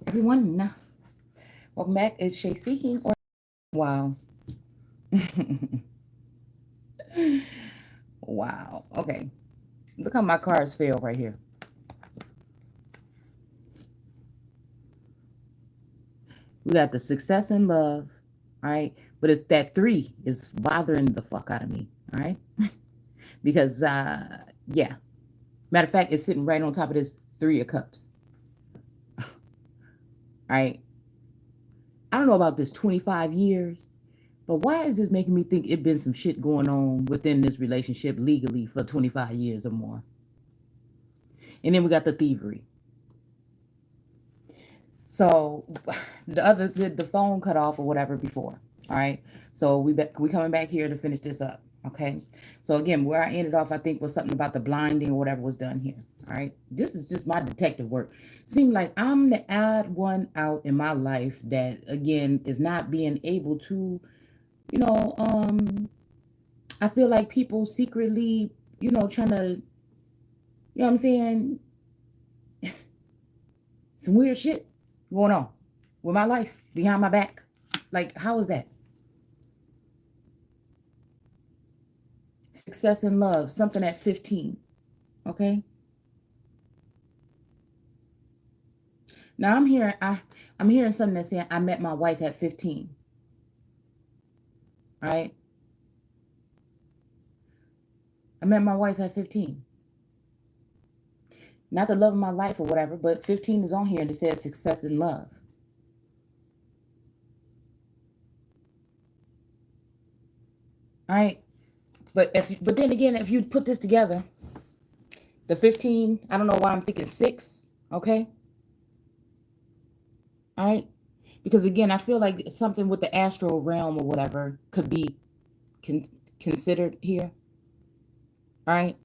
Everyone, welcome back. It's Shay Seeking. Or wow, wow. Okay, look how my cards fell right here. We got the success in love, right? But it's that three is bothering the fuck out of me, all right? Because yeah, matter of fact, it's sitting right on top of this three of cups, right? I don't know about this 25 years, but why is this making me think it been some shit going on within this relationship legally for 25 years or more? And then we got the thievery. So the phone cut off or whatever before. All right. So we coming back here to finish this up. Okay. So again, where I ended off, I think was something about the blinding or whatever was done here. All right. This is just my detective work. Seems like I'm the odd one out in my life that again is not being able to, you know, I feel like people secretly, trying to, what I'm saying, some weird shit going on with my life behind my back. Like, how is that? Success in love, something at 15. Okay. Now I'm hearing something that's saying I met my wife at 15. Right? I met my wife at 15. Not the love of my life or whatever, but 15 is on here and it says success in love. All right. But then again, if you put this together, the 15, I don't know why I'm thinking 6, okay? All right? Because again, I feel like something with the astral realm or whatever could be con- considered here. All right?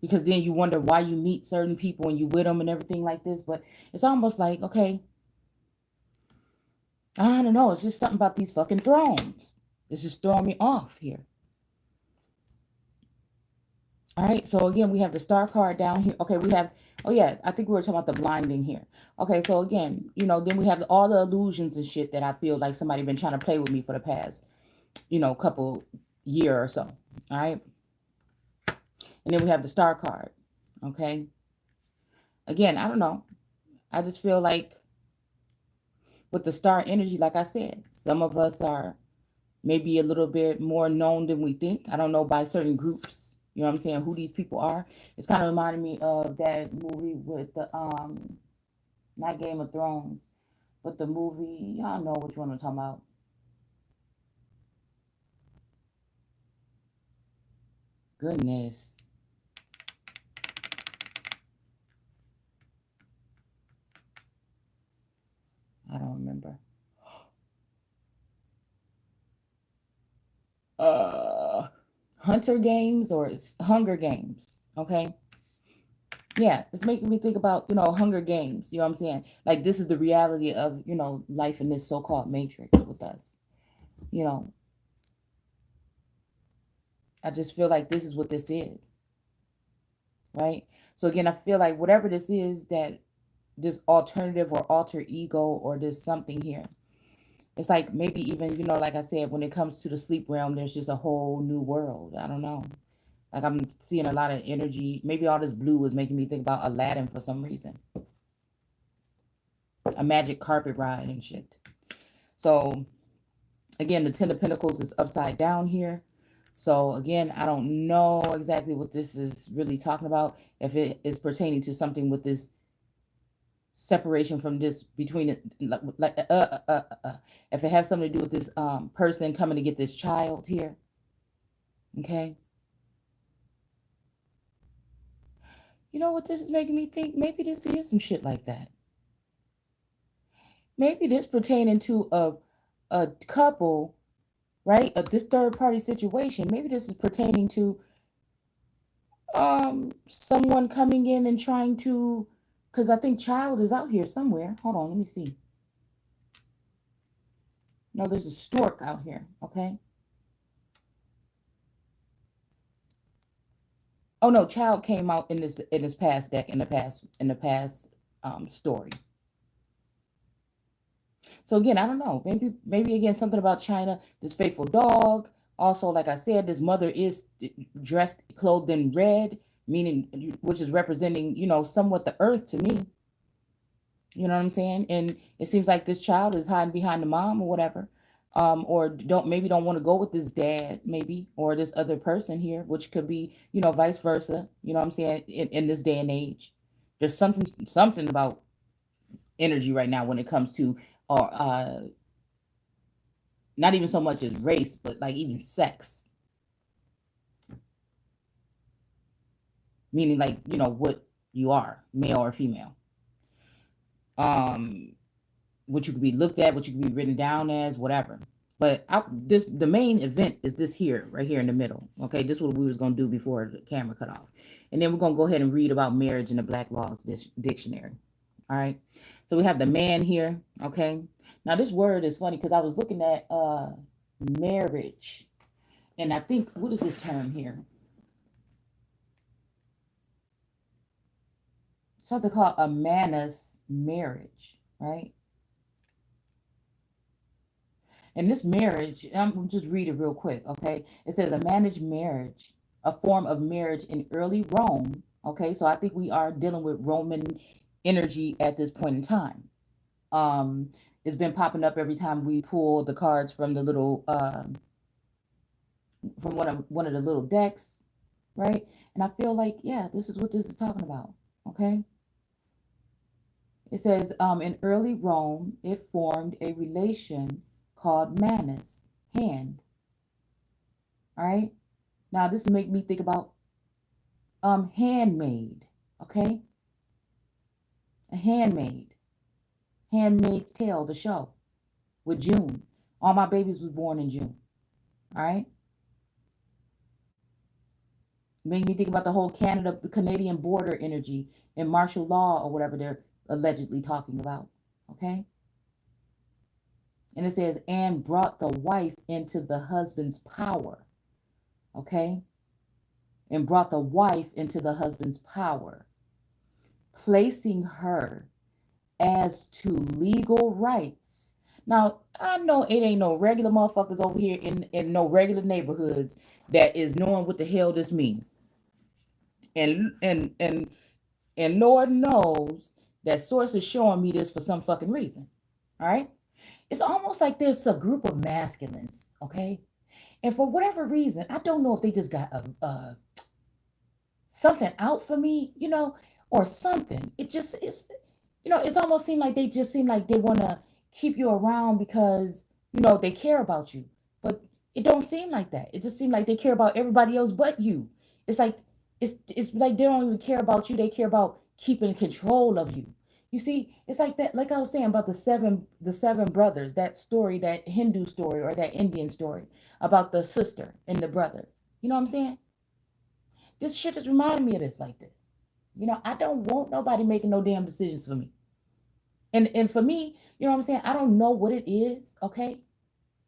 Because then you wonder why you meet certain people and you with them and everything like this. But it's almost like, okay, I don't know. It's just something about these fucking thrones. It's just throwing me off here. All right. So again, we have the star card down here. Okay, we have. Oh yeah, I think we were talking about the blinding here. Okay, so again, then we have all the illusions and shit that I feel like somebody been trying to play with me for the past, couple year or so. All right, and then we have the star card. Okay. Again, I don't know. I just feel like with the star energy, like I said, some of us are maybe a little bit more known than we think. I don't know by certain groups. You know what I'm saying? Who these people are. It's kind of reminding me of that movie with the not Game of Thrones, but the movie. Y'all know which one I'm talking about. Goodness, I don't remember. Uh, Hunter Games or it's Hunger Games. Okay. Yeah, it's making me think about, Hunger Games. You know what I'm saying? Like this is the reality of, life in this so-called matrix with us. You know, I just feel like this is what this is, right? So again, I feel like whatever this is, that this alternative or alter ego or this something here, it's like maybe even, like I said, when it comes to the sleep realm, there's just a whole new world. I don't know. Like I'm seeing a lot of energy. Maybe all this blue is making me think about Aladdin for some reason. A magic carpet ride and shit. So again, the Ten of Pentacles is upside down here. So again, I don't know exactly what this is really talking about. If it is pertaining to something with this separation from this between it, like if it has something to do with this person coming to get this child here. Okay. You know what this is making me think? Maybe this is some shit like that. Maybe this pertaining to a couple, right? This third party situation. Maybe this is pertaining to someone coming in and trying to, because I think child is out here somewhere. Hold on, let me see. No, there's a stork out here. Okay. Oh no, child came out in this past deck in the past story. So again, I don't know. Maybe again something about China. This faithful dog. Also, like I said, this mother is dressed, clothed in red, meaning which is representing, somewhat the earth to me. You know what I'm saying? And it seems like this child is hiding behind the mom or whatever. Or don't want to go with this dad, maybe, or this other person here, which could be, vice versa. You know what I'm saying? In this day and age. There's something about energy right now when it comes to or not even so much as race, but like even sex. Meaning like, what you are, male or female. Um what you could be looked at, what you could be written down as, whatever. But the main event is this here, right here in the middle. Okay, this is what we was gonna do before the camera cut off, and then we're gonna go ahead and read about marriage in the Black Laws Dictionary. All right, so we have the man here. Okay, now this word is funny because I was looking at marriage, and I think what is this term here? Something called a Manus marriage, right? And this marriage, I'm just read it real quick, okay? It says a managed marriage, a form of marriage in early Rome. Okay, so I think we are dealing with Roman energy at this point in time. Um, it's been popping up every time we pull the cards from the little from one of the little decks, right? And I feel like, yeah, this is what this is talking about. Okay. It says, in early Rome, it formed a relation called manus, hand. All right. Now this make me think about handmaid. Okay, a handmaid, Handmaid's Tale, the show with June. All my babies was born in June. All right, make me think about the whole Canadian border energy and martial law or whatever they're allegedly talking about. Okay, and it says and brought the wife into the husband's power. Okay, and brought the wife into the husband's power, placing her as to legal rights. Now, I know it ain't no regular motherfuckers over here in no regular neighborhoods that is knowing what the hell this means. And Lord knows that source is showing me this for some fucking reason. All right? It's almost like there's a group of masculines, okay? And for whatever reason, I don't know if they just got a something out for me, or something. It's almost seemed like they just seem like they want to keep you around because, they care about you. But it don't seem like that. It just seems like they care about everybody else but you. It's like it's like they don't even care about you. They care about keeping control of you. You see, it's like that, like I was saying about the seven brothers, that story, that Hindu story or that Indian story about the sister and the brothers. You know what I'm saying? This shit is reminding me of this like this. I don't want nobody making no damn decisions for me. And for me, you know what I'm saying? I don't know what it is, okay?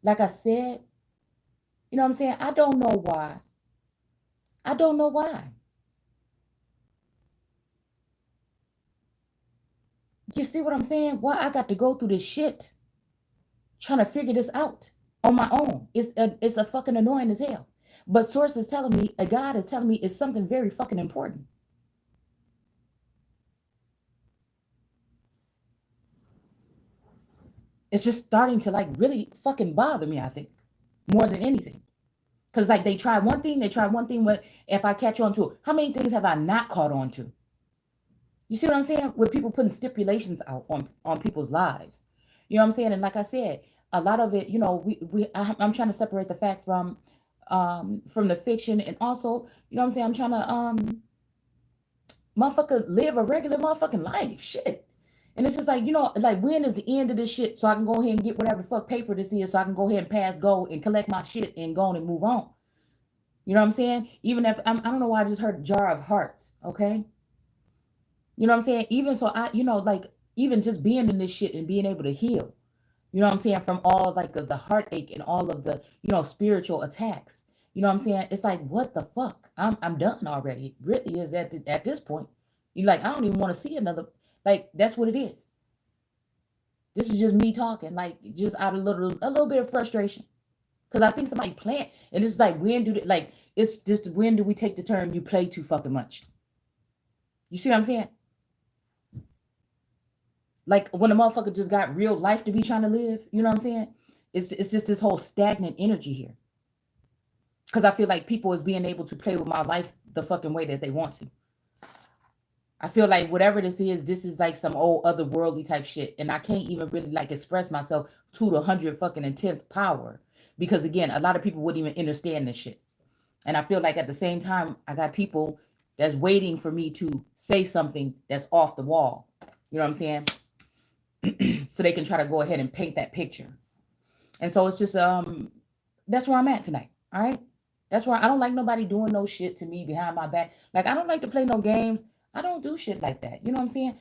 Like I said, you know what I'm saying? I don't know why. I don't know why. You see what I'm saying? Why I got to go through this shit trying to figure this out on my own. It's a fucking annoying as hell. But source is telling me, a God is telling me it's something very fucking important. It's just starting to like really fucking bother me, I think, more than anything. Because like they try one thing, but if I catch on to it, how many things have I not caught on to? You see what I'm saying? With people putting stipulations out on people's lives. You know what I'm saying? And like I said, a lot of it, I'm trying to separate the fact from the fiction, and also, you know what I'm saying? I'm trying to motherfucker live a regular motherfucking life. Shit. And it's just like, like when is the end of this shit so I can go ahead and get whatever the fuck paper this is so I can go ahead and pass go and collect my shit and go on and move on. You know what I'm saying? Even if I don't know why I just heard jar of hearts, okay? You know what I'm saying? Even so like even just being in this shit and being able to heal. You know what I'm saying? From all of, like the heartache and all of the, spiritual attacks. You know what I'm saying? It's like, what the fuck? I'm done already. It really is at this point. You like, I don't even want to see another, like that's what it is. This is just me talking, like just out of a little bit of frustration. Because I think somebody playing, and it's like, when do they, like, it's just, when do we take the term you play too fucking much? You see what I'm saying? Like when a motherfucker just got real life to be trying to live, you know what I'm saying? It's just this whole stagnant energy here. Because I feel like people is being able to play with my life the fucking way that they want to. I feel like whatever this is like some old otherworldly type shit, and I can't even really like express myself to the 100 fucking and 10th power, because again, a lot of people wouldn't even understand this shit. And I feel like at the same time, I got people that's waiting for me to say something that's off the wall. You know what I'm saying? So they can try to go ahead and paint that picture. And so it's just that's where I'm at tonight. All right. That's why I don't like nobody doing no shit to me behind my back. Like, I don't like to play no games. I don't do shit like that. You know what I'm saying?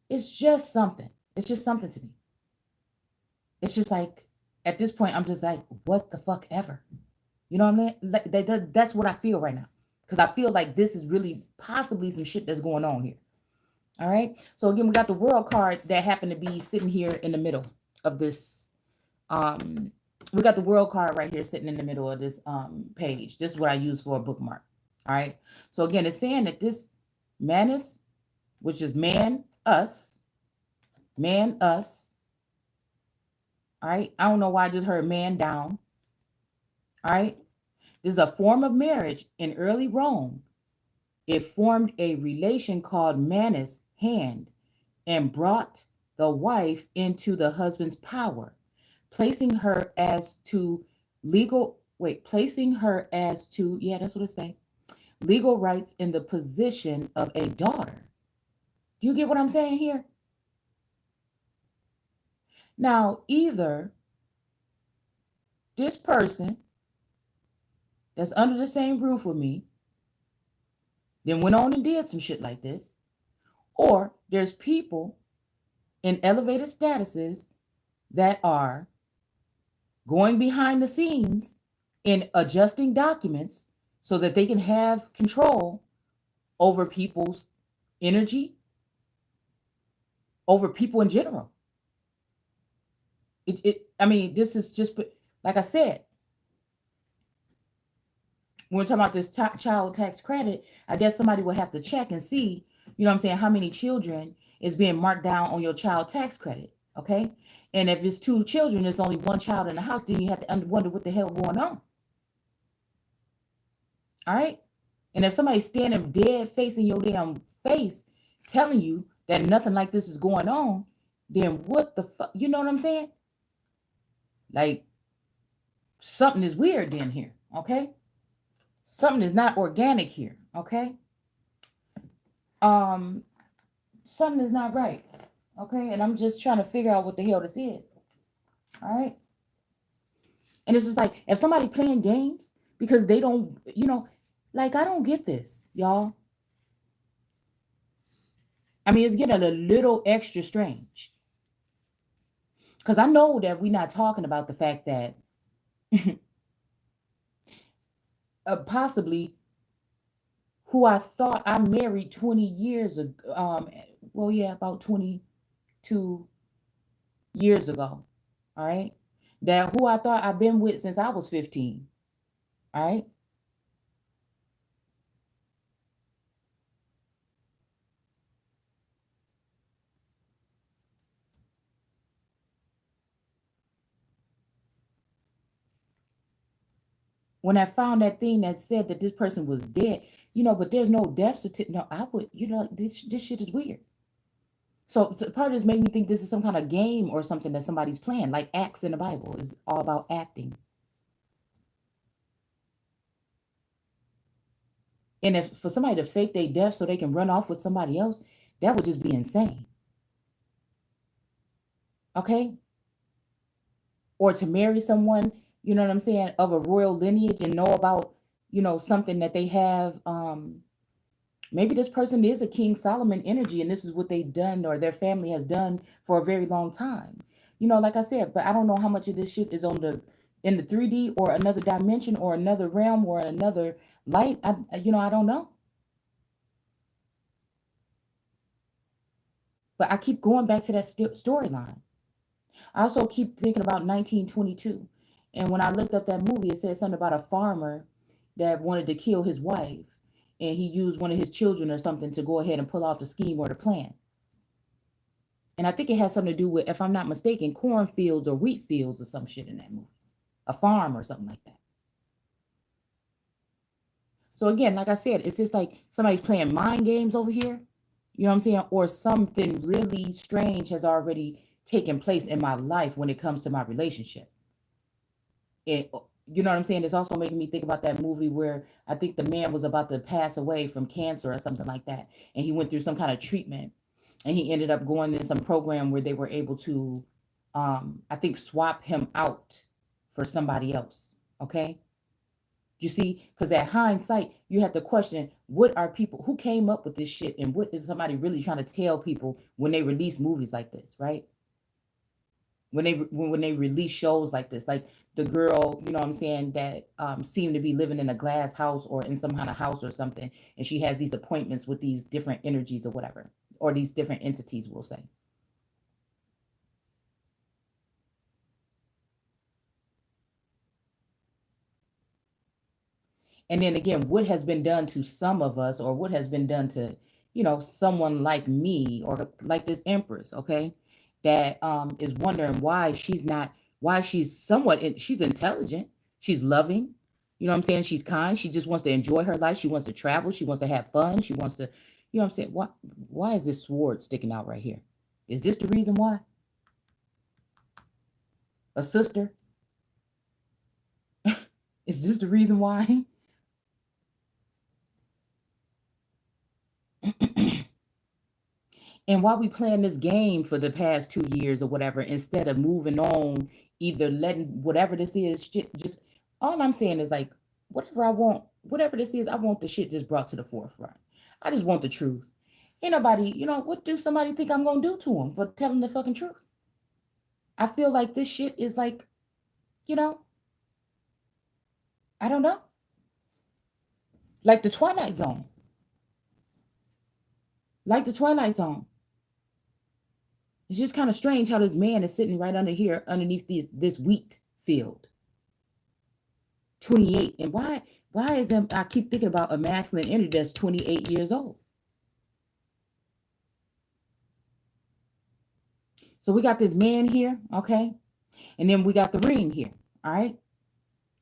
It's just something. It's just something to me. It's just like, at this point, I'm just like, what the fuck ever. You know what I mean? Like, that's what I feel right now. Because I feel like this is really possibly some shit that's going on here. All right. So again, we got the world card that happened to be sitting here in the middle of this. We got the world card right here sitting in the middle of this page. This is what I use for a bookmark. All right. So again, it's saying that this Manus, which is man, us. All right. I don't know why I just heard man down. All right. This is a form of marriage in early Rome. It formed a relation called Manus, hand, and brought the wife into the husband's power, placing her as to yeah, that's what it say, legal rights in the position of a daughter. Do you get what I'm saying here? Now, either this person that's under the same roof with me then went on and did some shit like this, or there's people in elevated statuses that are going behind the scenes in adjusting documents so that they can have control over people's energy, over people in general. I mean, this is just, like I said, when we're talking about this child tax credit, I guess somebody will have to check and see, you know what I'm saying, how many children is being marked down on your child tax credit. Okay. And if it's 2 children, there's only 1 child in the house, then you have to wonder what the hell going on. All right. And if somebody's standing dead facing your damn face telling you that nothing like this is going on, then what the fuck? You know what I'm saying? Like, something is weird in here. Okay. Something is not organic here. Okay. Something is not right. Okay. And I'm just trying to figure out what the hell this is. All right. And it's just like, if somebody playing games because they don't, like, I don't get this, y'all. I mean, it's getting a little extra strange. Because I know that we're not talking about the fact that possibly who I thought I married 20 years ago, well, yeah, about 22 years ago, all right? That who I thought I've been with since I was 15, all right? When I found that thing that said that this person was dead, but there's no death certificate. No, I would, this shit is weird. So part of this made me think this is some kind of game or something that somebody's playing, like acts in the Bible is all about acting. And if for somebody to fake their death so they can run off with somebody else, that would just be insane. Okay? Or to marry someone, you know what I'm saying, of a royal lineage and know about, something that they have. Maybe this person is a King Solomon energy and this is what they've done or their family has done for a very long time. Like I said, but I don't know how much of this shit is in the 3D or another dimension or another realm or another light. I don't know. But I keep going back to that storyline. I also keep thinking about 1922. And when I looked up that movie, it said something about a farmer that wanted to kill his wife. And he used one of his children or something to go ahead and pull off the scheme or the plan. And I think it has something to do with, if I'm not mistaken, cornfields or wheat fields or some shit in that movie. A farm or something like that. So again, like I said, it's just like somebody's playing mind games over here. You know what I'm saying? Or something really strange has already taken place in my life when it comes to my relationship. It, you know what I'm saying? It's also making me think about that movie where I think the man was about to pass away from cancer or something like that. And he went through some kind of treatment and he ended up going in some program where they were able to, I think, swap him out for somebody else. Okay. You see, because at hindsight, you have to question what are people who came up with this shit and what is somebody really trying to tell people when they release movies like this, right? When they release shows like this, like the girl, you know what I'm saying, that seemed to be living in a glass house or in some kind of house or something, and she has these appointments with these different energies or whatever, or these different entities, we'll say. And then again, what has been done to some of us, or what has been done to, someone like me, or like this empress, okay, that is wondering why she's not, why she's she's intelligent, she's loving, you know what I'm saying, she's kind, she just wants to enjoy her life, she wants to travel, she wants to have fun, she wants to, you know what I'm saying, why is this sword sticking out right here? Is this the reason why? A sister? Is this the reason why? And while we playing this game for the past 2 years or whatever, instead of moving on, either letting whatever this is, shit, just all I'm saying is like, whatever I want, whatever this is, I want the shit just brought to the forefront. I just want the truth. Ain't nobody, what do somebody think I'm gonna do to them for telling the fucking truth? I feel like this shit is like, you know, I don't know, like the Twilight Zone, like the Twilight Zone. It's just kind of strange how this man is sitting right under here, underneath this wheat field. 28. And why is them I keep thinking about a masculine energy that's 28 years old. So we got this man here, okay? And then we got the ring here, all right?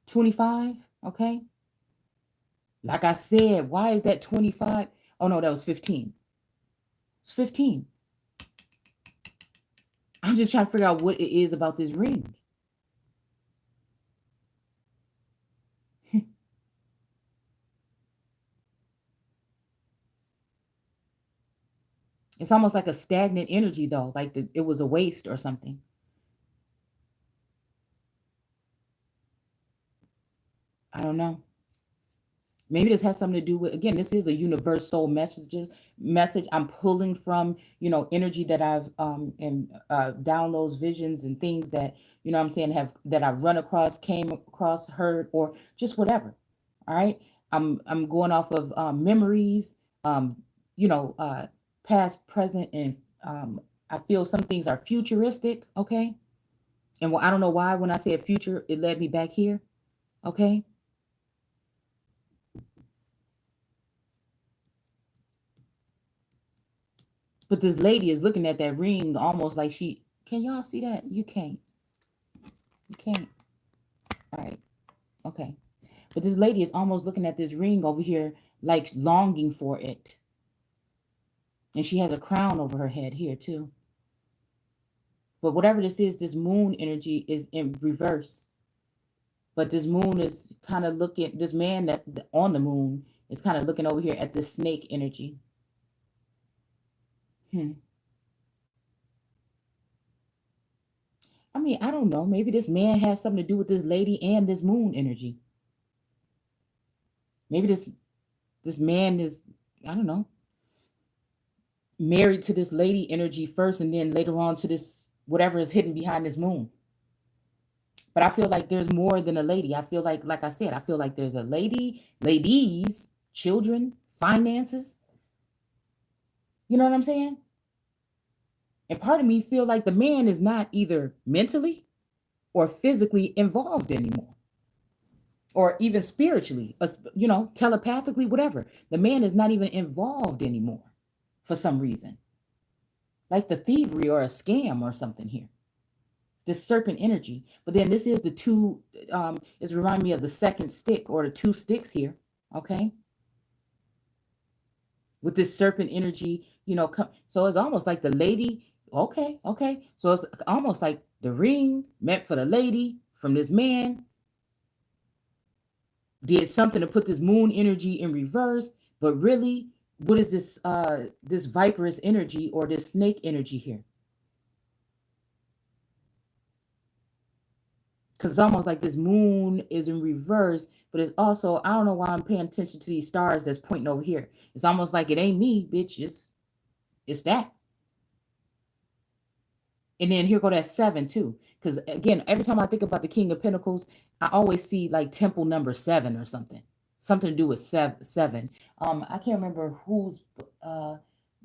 25, okay? Like I said, why is that 25? Oh no, that was 15. It's 15. I'm just trying to figure out what it is about this ring. It's almost like a stagnant energy though, like it was a waste or something. I don't know. Maybe this has something to do with, again, this is a universal message I'm pulling from, energy that I've and downloads, visions and things that, what I'm saying, have that I've run across, came across, heard, or just whatever. All right. I'm going off of memories, um, you know, uh past, present, and I feel some things are futuristic, okay? And well, I don't know why when I said future, it led me back here. Okay. But this lady is looking at that ring almost like she, can y'all see that? You can't. You can't. All right. Okay. But this lady is almost looking at this ring over here, like longing for it. And she has a crown over her head here, too. But whatever this is, this moon energy is in reverse. But this moon is kind of looking, this man that on the moon is kind of looking over here at the snake energy. Hmm. I mean, I don't know. Maybe this man has something to do with this lady and this moon energy. Maybe this man is, I don't know, married to this lady energy first and then later on to this whatever is hidden behind this moon. But I feel like there's more than a lady. I feel like I said, I feel like there's a lady, ladies, children, finances. You know what I'm saying? And part of me feel like the man is not either mentally or physically involved anymore, or even spiritually, telepathically, whatever. The man is not even involved anymore for some reason, like the thievery or a scam or something here. This serpent energy. But then this is the two, it's reminding me of the second stick or the two sticks here, okay? With this serpent energy, so it's almost like the lady, okay. So it's almost like the ring meant for the lady from this man did something to put this moon energy in reverse, but really, what is this viperous energy or this snake energy here? Because it's almost like this moon is in reverse, but it's also, I don't know why I'm paying attention to these stars that's pointing over here. It's almost like it ain't me, bitch. It's that. And then here go that seven too. Because again, every time I think about the King of Pentacles, I always see like temple number seven or something. Something to do with seven. I can't remember who's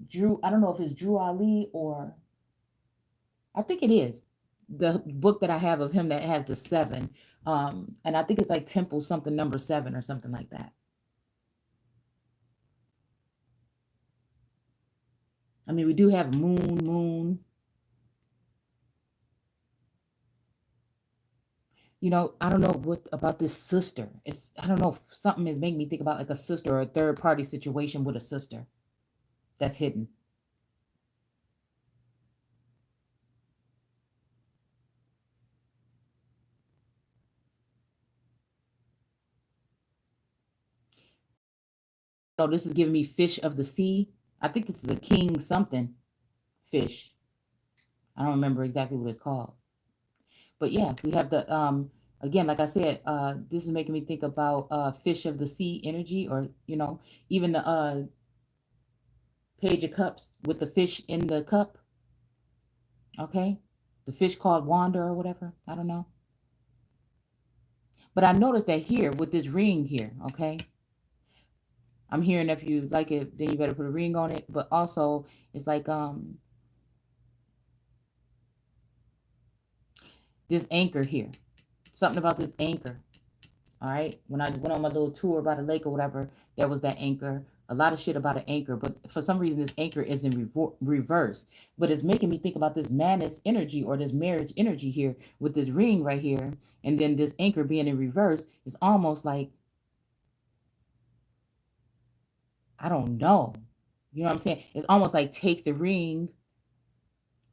Drew. I don't know if it's Drew Ali or I think it is the book that I have of him that has the seven. And I think it's like temple something number seven or something like that. I mean, we do have moon. I don't know what about this sister. I don't know if something is making me think about like a sister or a third party situation with a sister that's hidden. So this is giving me fish of the sea. I think this is a king something fish. I don't remember exactly what it's called. But yeah, we have the again, like I said, this is making me think about fish of the sea energy, or even the page of cups with the fish in the cup. Okay, the fish called Wanda or whatever. I don't know. But I noticed that here with this ring here, okay? I'm hearing if you like it, then you better put a ring on it. But also, it's like this anchor here. Something about this anchor. All right. When I went on my little tour by the lake or whatever, there was that anchor. A lot of shit about an anchor, but for some reason this anchor is in reverse. But it's making me think about this Manus energy or this marriage energy here with this ring right here, and then this anchor being in reverse. It's almost like, I don't know. You know what I'm saying? It's almost like take the ring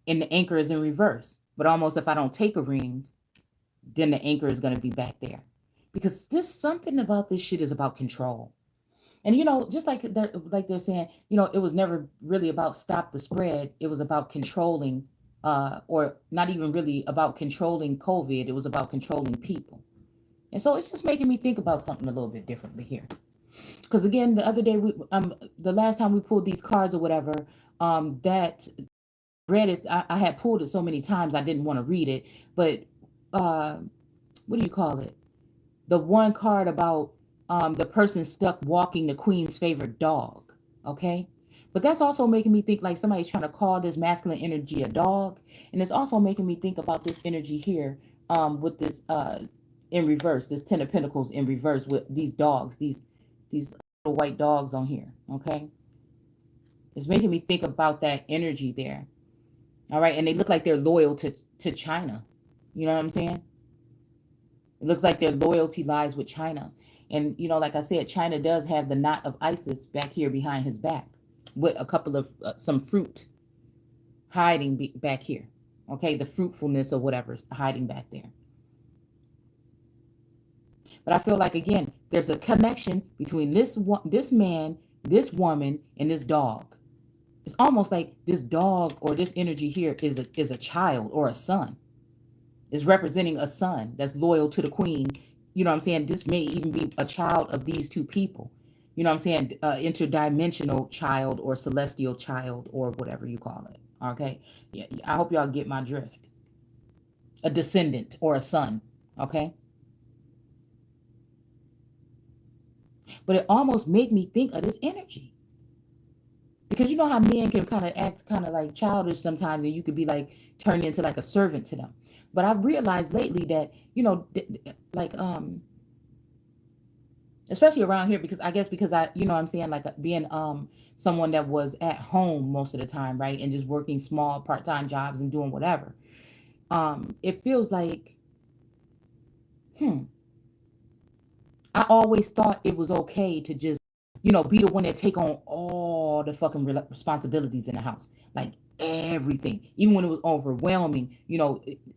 and the anchor is in reverse. But almost if I don't take a ring, then the anchor is going to be back there. Because this something about this shit is about control. And just like they're saying, it was never really about stop the spread. It was about controlling, or not even really about controlling COVID. It was about controlling people. And so it's just making me think about something a little bit differently here. Because again, the other day, the last time we pulled these cards or whatever, that read it, I had pulled it so many times I didn't want to read it. But uh, what do you call it? The one card about the person stuck walking the queen's favorite dog. Okay. But that's also making me think like somebody's trying to call this masculine energy a dog. And it's also making me think about this energy here with this in reverse, this Ten of Pentacles in reverse with these dogs, these little white dogs on here. Okay. It's making me think about that energy there. All right. And they look like they're loyal to China. You know what I'm saying? It looks like their loyalty lies with China. And, like I said, China does have the knot of Isis back here behind his back with a couple of some fruit hiding back here. Okay, the fruitfulness or whatever hiding back there. But I feel like, again, there's a connection between this man, this woman, and this dog. It's almost like this dog or this energy here is a child or a son. Is representing a son that's loyal to the queen. You know what I'm saying? This may even be a child of these two people. You know what I'm saying? Interdimensional child or celestial child or whatever you call it. Okay? Yeah, I hope y'all get my drift. A descendant or a son. Okay? But it almost made me think of this energy. Because you know how men can kind of act kind of like childish sometimes, and you could be like turned into like a servant to them. But I've realized lately that, like especially around here, because I guess because I, you know what I'm saying, like being someone that was at home most of the time, right? And just working small part-time jobs and doing whatever. It feels like, hmm, I always thought it was okay to just, be the one that take on all the fucking responsibilities in the house, like everything, even when it was overwhelming.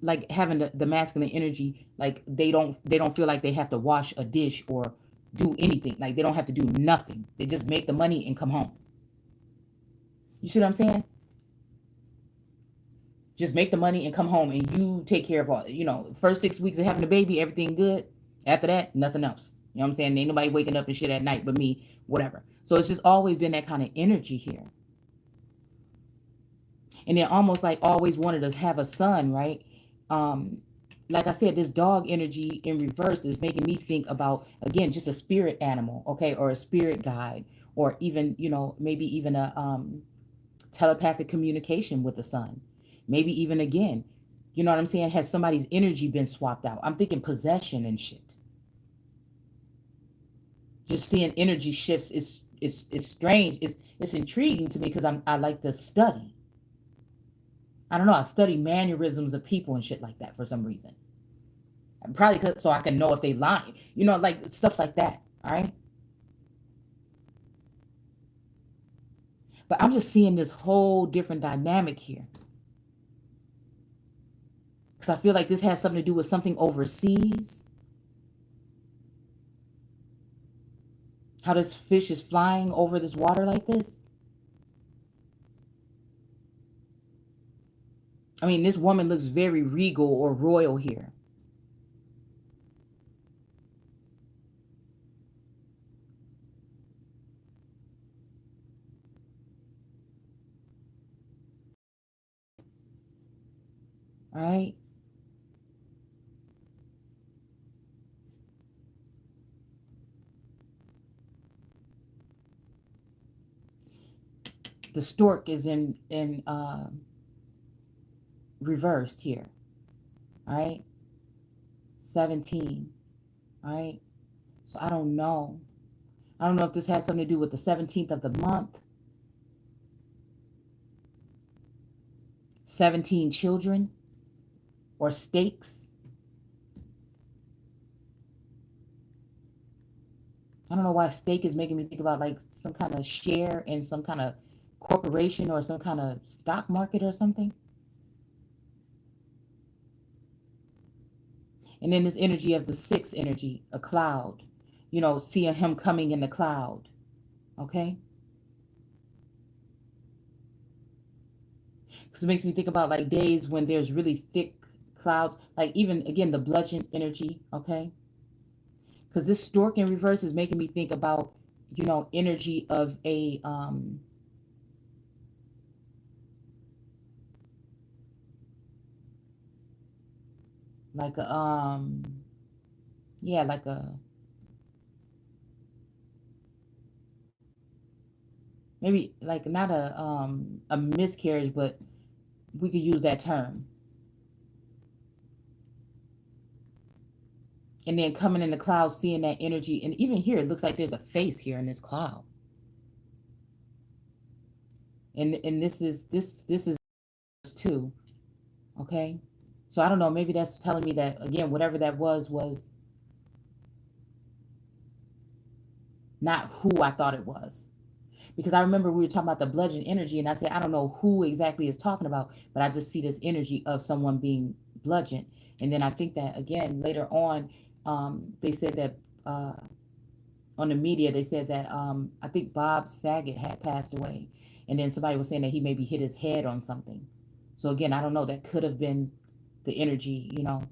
Like having the masculine energy, like they don't feel like they have to wash a dish or do anything. Like they don't have to do nothing. They just make the money and come home. You see what I'm saying? Just make the money and come home, and you take care of all. First 6 weeks of having a baby, everything good. After that, nothing else. You know what I'm saying? Ain't nobody waking up and shit at night but me, whatever. So it's just always been that kind of energy here. And then almost like always wanted to have a son, right? Um, like I said, this dog energy in reverse is making me think about, again, just a spirit animal, okay, or a spirit guide, or even, maybe even a telepathic communication with the sun. Maybe even again, you know what I'm saying? Has somebody's energy been swapped out? I'm thinking possession and shit. Just seeing energy shifts is strange. It's intriguing to me because I like to study. I don't know. I study mannerisms of people and shit like that for some reason. Probably so I can know if they lie. Like stuff like that. All right. But I'm just seeing this whole different dynamic here. Because I feel like this has something to do with something overseas. How this fish is flying over this water like this. I mean, this woman looks very regal or royal here. All right. The stork is in reversed here. All right. 17. All right. So I don't know. I don't know if this has something to do with the 17th of the month. 17 children or stakes. I don't know why stake is making me think about like some kind of share in some kind of corporation or some kind of stock market or something. And then this energy of the sixth energy, a cloud, seeing him coming in the cloud. Okay. Because it makes me think about like days when there's really thick clouds, like even again, the bludgeon energy. Okay. Because this stork in reverse is making me think about, energy of a, like a, yeah, like a, maybe like not a miscarriage, but we could use that term. And then coming in the cloud, seeing that energy, and even here, it looks like there's a face here in this cloud. And this is two, okay. So I don't know. Maybe that's telling me that again, whatever that was not who I thought it was. Because I remember we were talking about the bludgeon energy, and I said I don't know who exactly is talking about, but I just see this energy of someone being bludgeoned. And then I think that again later on, they said that on the media they said that I think Bob Saget had passed away, and then somebody was saying that he maybe hit his head on something. So again, I don't know. That could have been the energy. And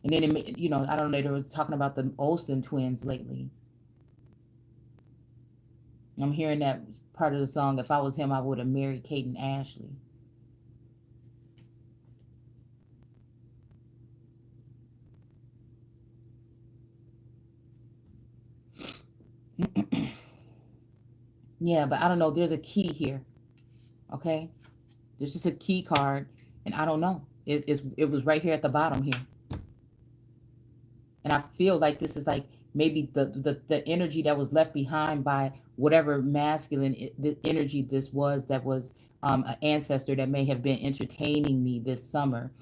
then I don't know. They were talking about the Olsen twins lately. I'm hearing that part of the song. If I was him, I would have married Kate and Ashley. Yeah, but I don't know. There's a key here. Okay. There's just a key card. And I don't know. It was right here at the bottom here. And I feel like this is like maybe the energy that was left behind by whatever masculine the energy this was, that was an ancestor that may have been entertaining me this summer.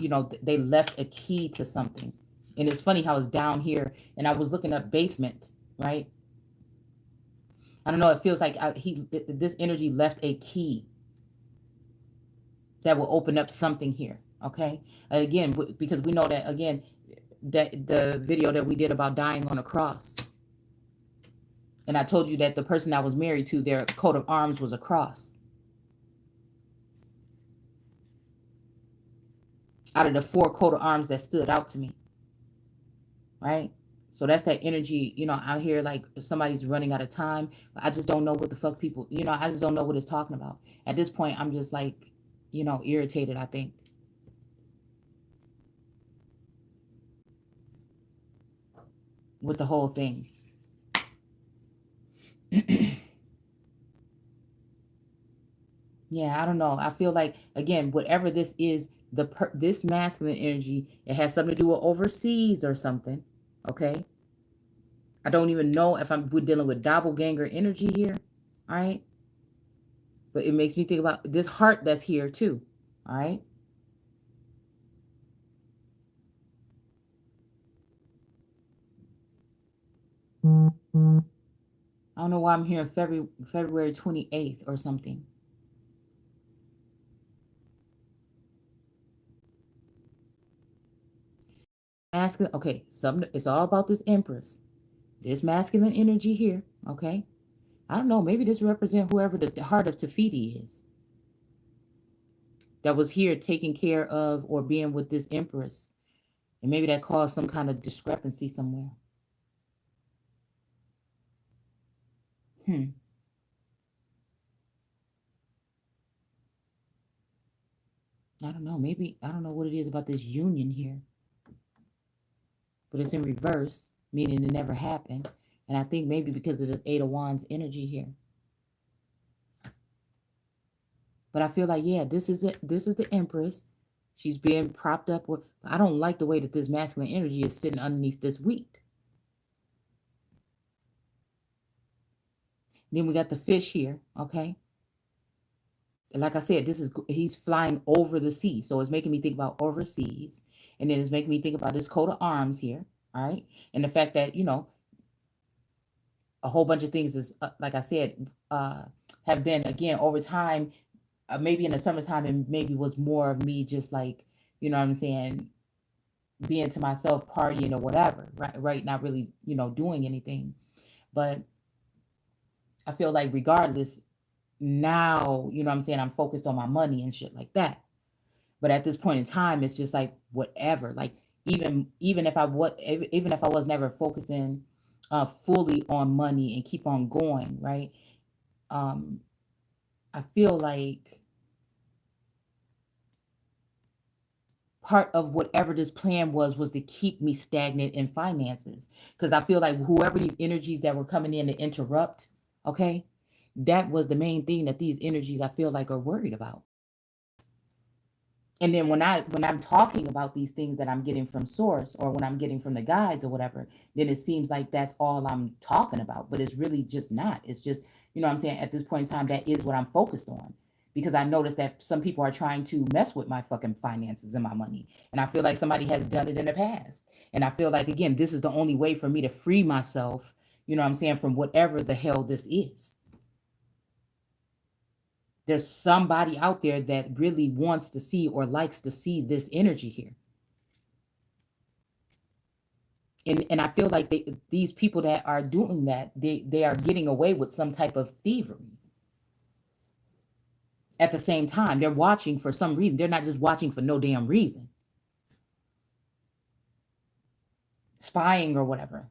You know, they left a key to something. And it's funny how it's down here. And I was looking up basement, right? I don't know. It feels like this energy left a key that will open up something here. Okay. Again, because we know that, again, that the video that we did about dying on a cross. And I told you that the person I was married to, their coat of arms was a cross. Out of the 4 coat of arms that stood out to me. Right? So that's that energy, you know, out here, like if somebody's running out of time. I just don't know what the fuck people, you know, I just don't know what it's talking about. At this point, I'm just like, you know, irritated, I think. With the whole thing. Yeah, I don't know. I feel like, again, whatever this is, this masculine energy, it has something to do with overseas or something. Okay. I don't even know if we're dealing with doppelganger energy here. All right. But it makes me think about this heart that's here too. All right. I don't know why I'm hearing February 28th or something. Masculine. Okay. It's all about this Empress. This masculine energy here. Okay. I don't know. Maybe this represents whoever the heart of Tafiti is, that was here taking care of or being with this Empress. And maybe that caused some kind of discrepancy somewhere. Hmm. I don't know. Maybe, I don't know what it is about this union here, but it's in reverse, meaning it never happened. And I think maybe because of the Eight of Wands energy here. But I feel like, yeah, this is it. This is the Empress. She's being propped up with. I don't like the way that this masculine energy is sitting underneath this wheat. Then we got the fish here, okay? And like I said, he's flying over the sea. So it's making me think about overseas. And then it's making me think about this coat of arms here, all right? And the fact that, you know, a whole bunch of things is, like I said, have been, again, over time, maybe in the summertime, and maybe was more of me just like, you know what I'm saying, being to myself, partying or whatever, right? Right, not really, you know, doing anything. But I feel like regardless, now, you know what I'm saying, I'm focused on my money and shit like that. But at this point in time, it's just like whatever. Like even if even if I was never focusing fully on money and keep on going, right? Um, I feel like part of whatever this plan was to keep me stagnant in finances. Because I feel like whoever these energies that were coming in to interrupt, okay, that was the main thing that these energies I feel like are worried about. And then when I'm talking about these things that I'm getting from source, or when I'm getting from the guides or whatever, then it seems like that's all I'm talking about, but it's really just not. It's just, you know what I'm saying, at this point in time, that is what I'm focused on, because I noticed that some people are trying to mess with my fucking finances and my money, and I feel like somebody has done it in the past. And I feel like, again, this is the only way for me to free myself, you know what I'm saying, from whatever the hell this is. There's somebody out there that really wants to see or likes to see this energy here. And I feel like these people that are doing that, they are getting away with some type of thievery. At the same time, they're watching for some reason. They're not just watching for no damn reason. Spying or whatever.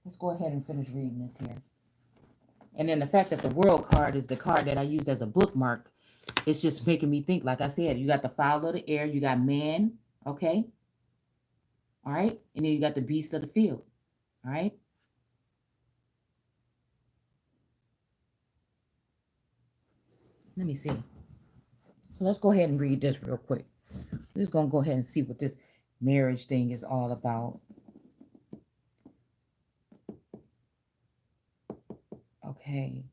Let's go ahead and finish reading this here. And then the fact that the world card is the card that I used as a bookmark, it's just making me think, like I said, you got the foul of the air, you got man, Okay. All right. And then you got the beast of the field. All right. Let me see. So let's go ahead and read this real quick. We're just going to go ahead and see what this marriage thing is all about. Okay.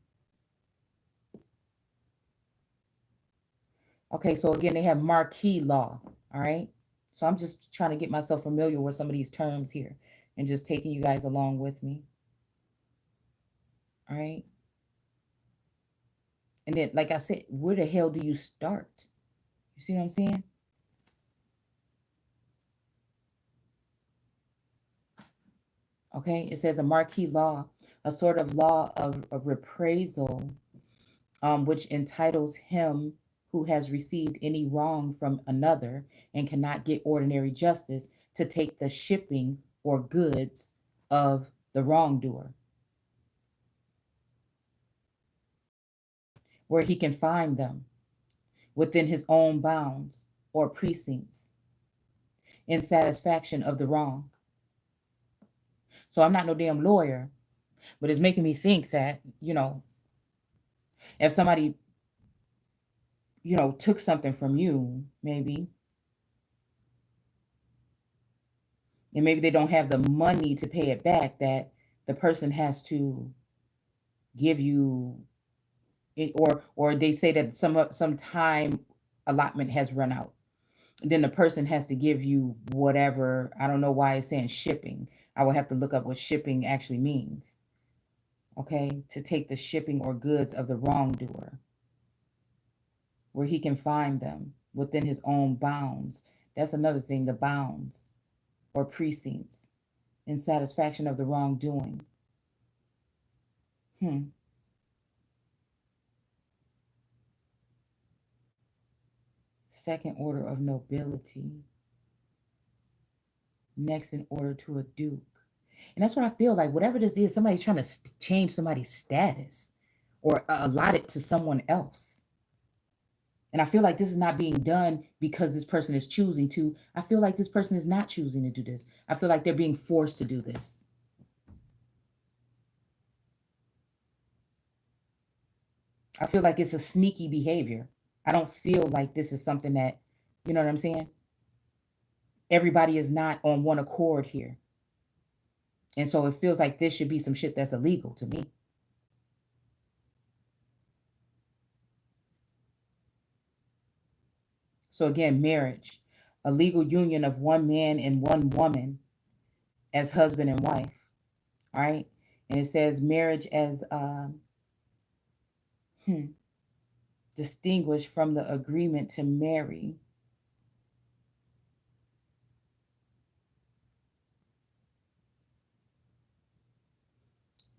Okay, so again, they have marquee law. All right. So I'm just trying to get myself familiar with some of these terms here and just taking you guys along with me. All right. And then, like I said, where the hell do you start? You see what I'm saying? Okay. It says a marquee law, a sort of law of a reprisal, which entitles him who has received any wrong from another and cannot get ordinary justice to take the shipping or goods of the wrongdoer, where he can find them within his own bounds or precincts in satisfaction of the wrong. So I'm not no damn lawyer, but it's making me think that, if somebody, took something from you, maybe, and maybe they don't have the money to pay it back, that the person has to give you it, or they say that some time allotment has run out. Then the person has to give you whatever. I don't know why it's saying shipping. I will have to look up what shipping actually means. Okay, to take the shipping or goods of the wrongdoer, where he can find them within his own bounds. That's another thing, the bounds or precincts in satisfaction of the wrongdoing. Hmm. Second order of nobility, next in order to a duke. And that's what I feel like. Whatever this is, somebody's trying to change somebody's status or allot it to someone else. And I feel like this is not being done because this person is choosing to. I feel like this person is not choosing to do this. I feel like they're being forced to do this. I feel like it's a sneaky behavior. I don't feel like this is something that, you know what I'm saying? Everybody is not on one accord here. And so it feels like this should be some shit that's illegal to me. So again, marriage, a legal union of one man and one woman as husband and wife. All right. And it says marriage as distinguished from the agreement to marry.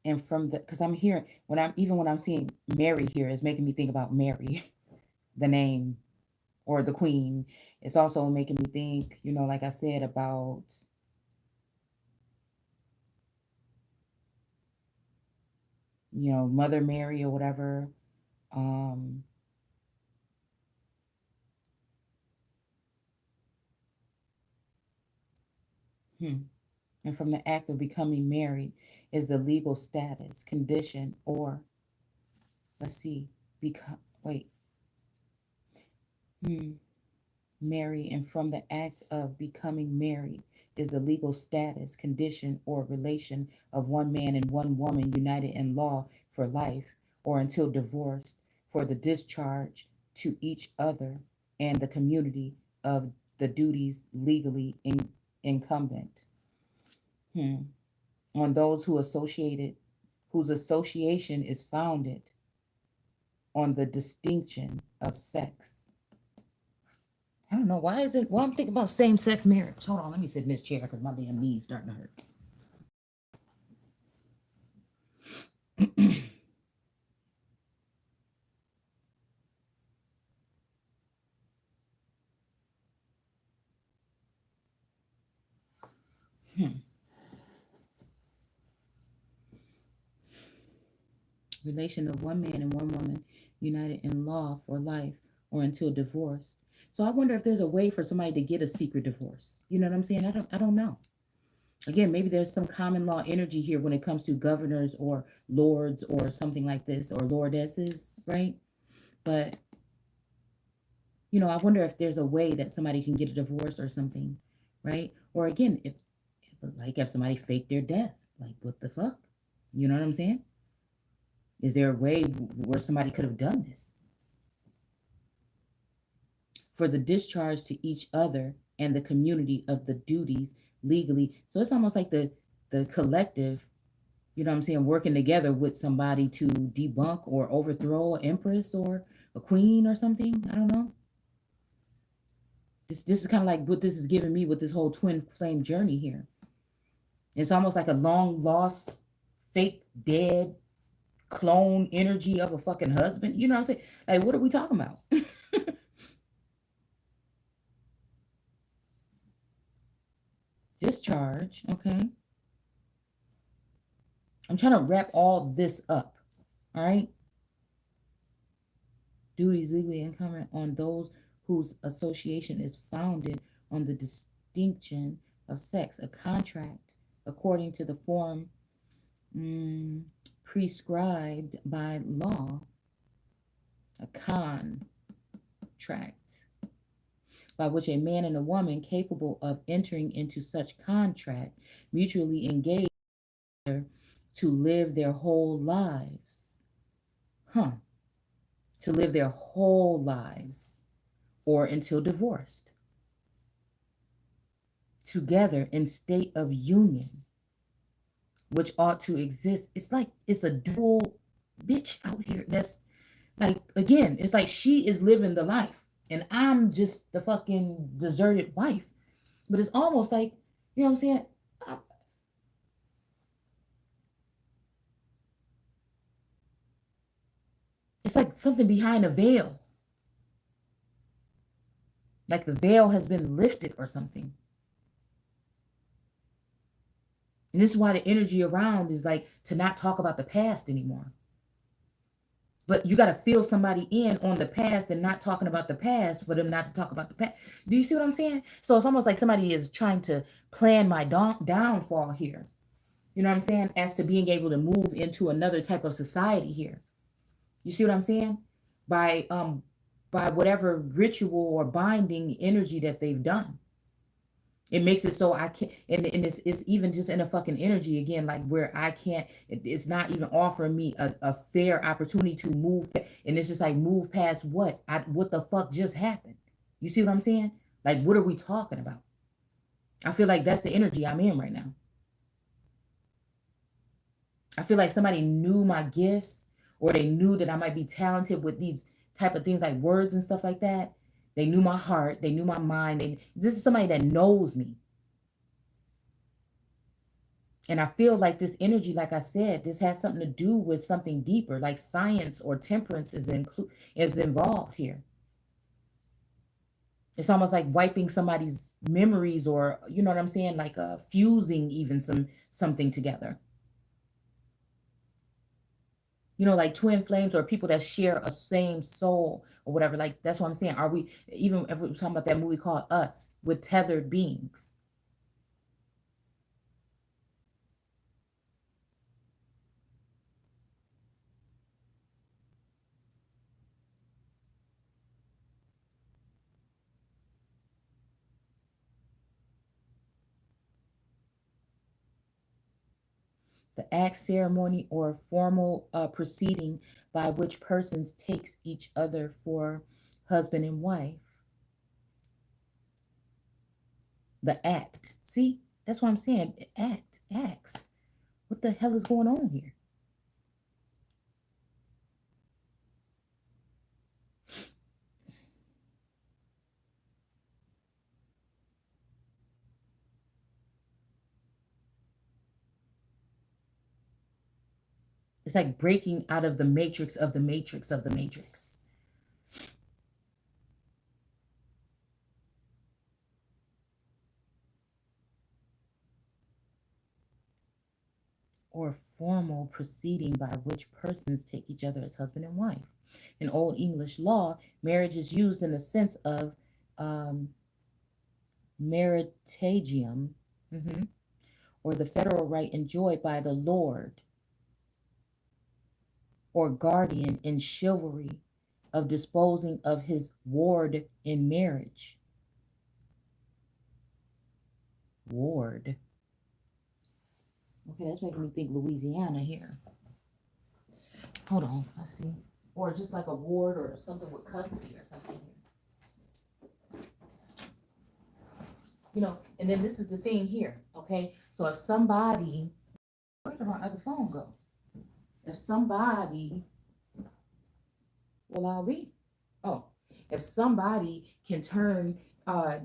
And from the, because I'm hearing, when I'm seeing Mary here, it's making me think about Mary, the name, or the queen. It's also making me think, like I said, about, Mother Mary or whatever. Um, hmm. And from the act of becoming married is the legal status, condition, or let's see, become, wait, hmm. Marry, and from the act of becoming married is the legal status, condition, or relation of one man and one woman united in law for life or until divorced for the discharge to each other and the community of the duties legally incumbent on those whose association is founded on the distinction of sex. I don't know. Why is it? Well, I'm thinking about same sex marriage. Hold on. Let me sit in this chair because my damn knees starting to hurt. Hmm. Relation of one man and one woman united in law for life or until divorced So I wonder if there's a way for somebody to get a secret divorce. You know what I'm saying? I don't know. Again, maybe there's some common law energy here when it comes to governors or lords or something like this, or lordesses, right? But I wonder if there's a way that somebody can get a divorce or something, right? Or again, if somebody faked their death, like what the fuck? You know what I'm saying? Is there a way where somebody could have done this? For the discharge to each other and the community of the duties legally. So it's almost like the collective, you know what I'm saying, working together with somebody to debunk or overthrow an empress or a queen or something. I don't know. This is kind of like what this is giving me with this whole twin flame journey here. It's almost like a long lost, fake, dead clone energy of a fucking husband. You know what I'm saying? Like, what are we talking about? Discharge. Okay. I'm trying to wrap all this up. All right. Duties legally incumbent on those whose association is founded on the distinction of sex, a contract according to the form mm, prescribed by law, a contract by which a man and a woman capable of entering into such contract mutually engage to live their whole lives. Huh. To live their whole lives or until divorced together in state of union, which ought to exist. It's like it's a dual bitch out here. That's like, again, it's like she is living the life and I'm just the fucking deserted wife. But it's almost like, you know what I'm saying? It's like something behind a veil. Like the veil has been lifted or something. And this is why the energy around is like to not talk about the past anymore. But you got to feel somebody in on the past and not talking about the past for them not to talk about the past. Do you see what I'm saying? So it's almost like somebody is trying to plan my downfall here. You know what I'm saying? As to being able to move into another type of society here. You see what I'm saying? By whatever ritual or binding energy that they've done. It makes it so I can't, and it's even just in a fucking energy again, like where I can't, it's not even offering me a fair opportunity to move. And it's just like, move past what the fuck just happened? You see what I'm saying? Like, what are we talking about? I feel like that's the energy I'm in right now. I feel like somebody knew my gifts, or they knew that I might be talented with these type of things like words and stuff like that. They knew my heart, they knew my mind. This is somebody that knows me. And I feel like this energy, like I said, this has something to do with something deeper, like science or temperance is involved here. It's almost like wiping somebody's memories, or you know what I'm saying, like fusing even something together. Like twin flames or people that share a same soul or whatever. Like that's what I'm saying. Are we, even if we're talking about that movie called Us, with tethered beings? The act, ceremony, or formal proceeding by which persons takes each other for husband and wife. The act. See, that's what I'm saying. Acts. What the hell is going on here? It's like breaking out of the matrix of the matrix of the matrix. Or formal proceeding by which persons take each other as husband and wife. In Old English law, marriage is used in the sense of um, maritagium, mhm, or the federal right enjoyed by the lord or guardian in chivalry of disposing of his ward in marriage. Ward. Okay, that's making me think Louisiana here. Hold on, let's see. Or just like a ward or something with custody or something. You know, and then this is the thing here, okay? So if somebody, where did my other phone go? If somebody, well, I'll read. Oh, if somebody can turn,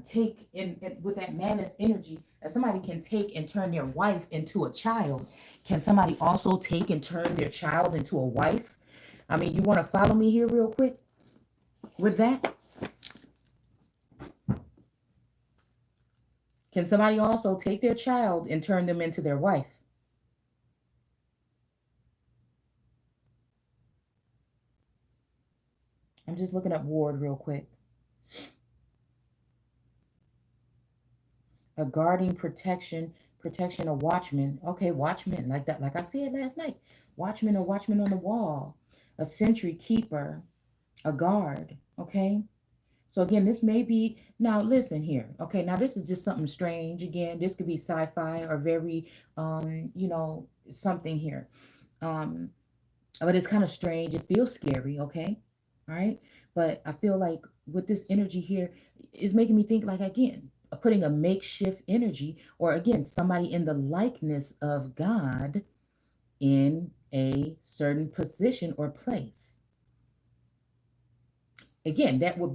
take in with that Manus energy, if somebody can take and turn their wife into a child, can somebody also take and turn their child into a wife? I mean, you want to follow me here real quick with that? Can somebody also take their child and turn them into their wife? I'm just looking up ward real quick. A guarding protection, a watchman. Okay, watchman, like that, like I said last night. Watchman or watchman on the wall, a sentry keeper, a guard. Okay. So again, this may be, now listen here. Okay, now this is just something strange. Again, this could be sci-fi or very something here. Um, but it's kind of strange. It feels scary, okay? All right. But I feel like with this energy here is making me think like again, putting a makeshift energy or again, somebody in the likeness of God in a certain position or place. Again, that would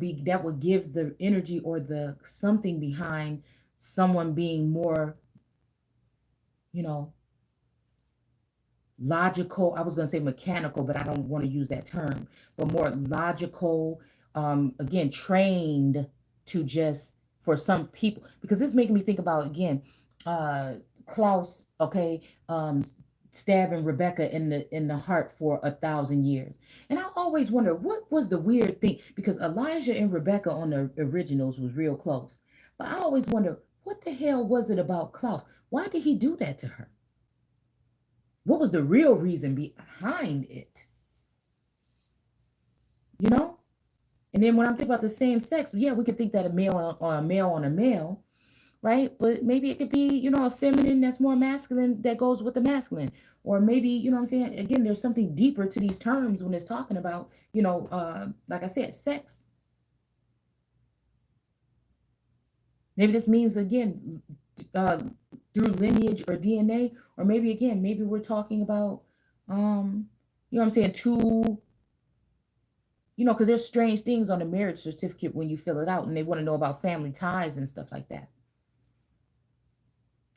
give the energy or the something behind someone being more, you know, logical. I was going to say mechanical, but I don't want to use that term, but more logical, again, trained to just for some people, because this is making me think about again, uh Klaus, okay, stabbing Rebecca in the heart for 1,000 years. And I always wonder what was the weird thing, because Elijah and Rebecca on the originals was real close. But I always wonder what the hell was it about Klaus? Why did he do that to her? What was the real reason behind it? You know? And then when I'm thinking about the same sex, yeah, we could think that a male on a male on a male, right? But maybe it could be, a feminine that's more masculine that goes with the masculine. Or maybe, what I'm saying? Again, there's something deeper to these terms when it's talking about, like I said, sex. Maybe this means, again, uh, through lineage or DNA, or maybe, again, maybe we're talking about, what I'm saying, two. Because there's strange things on the marriage certificate when you fill it out and they want to know about family ties and stuff like that.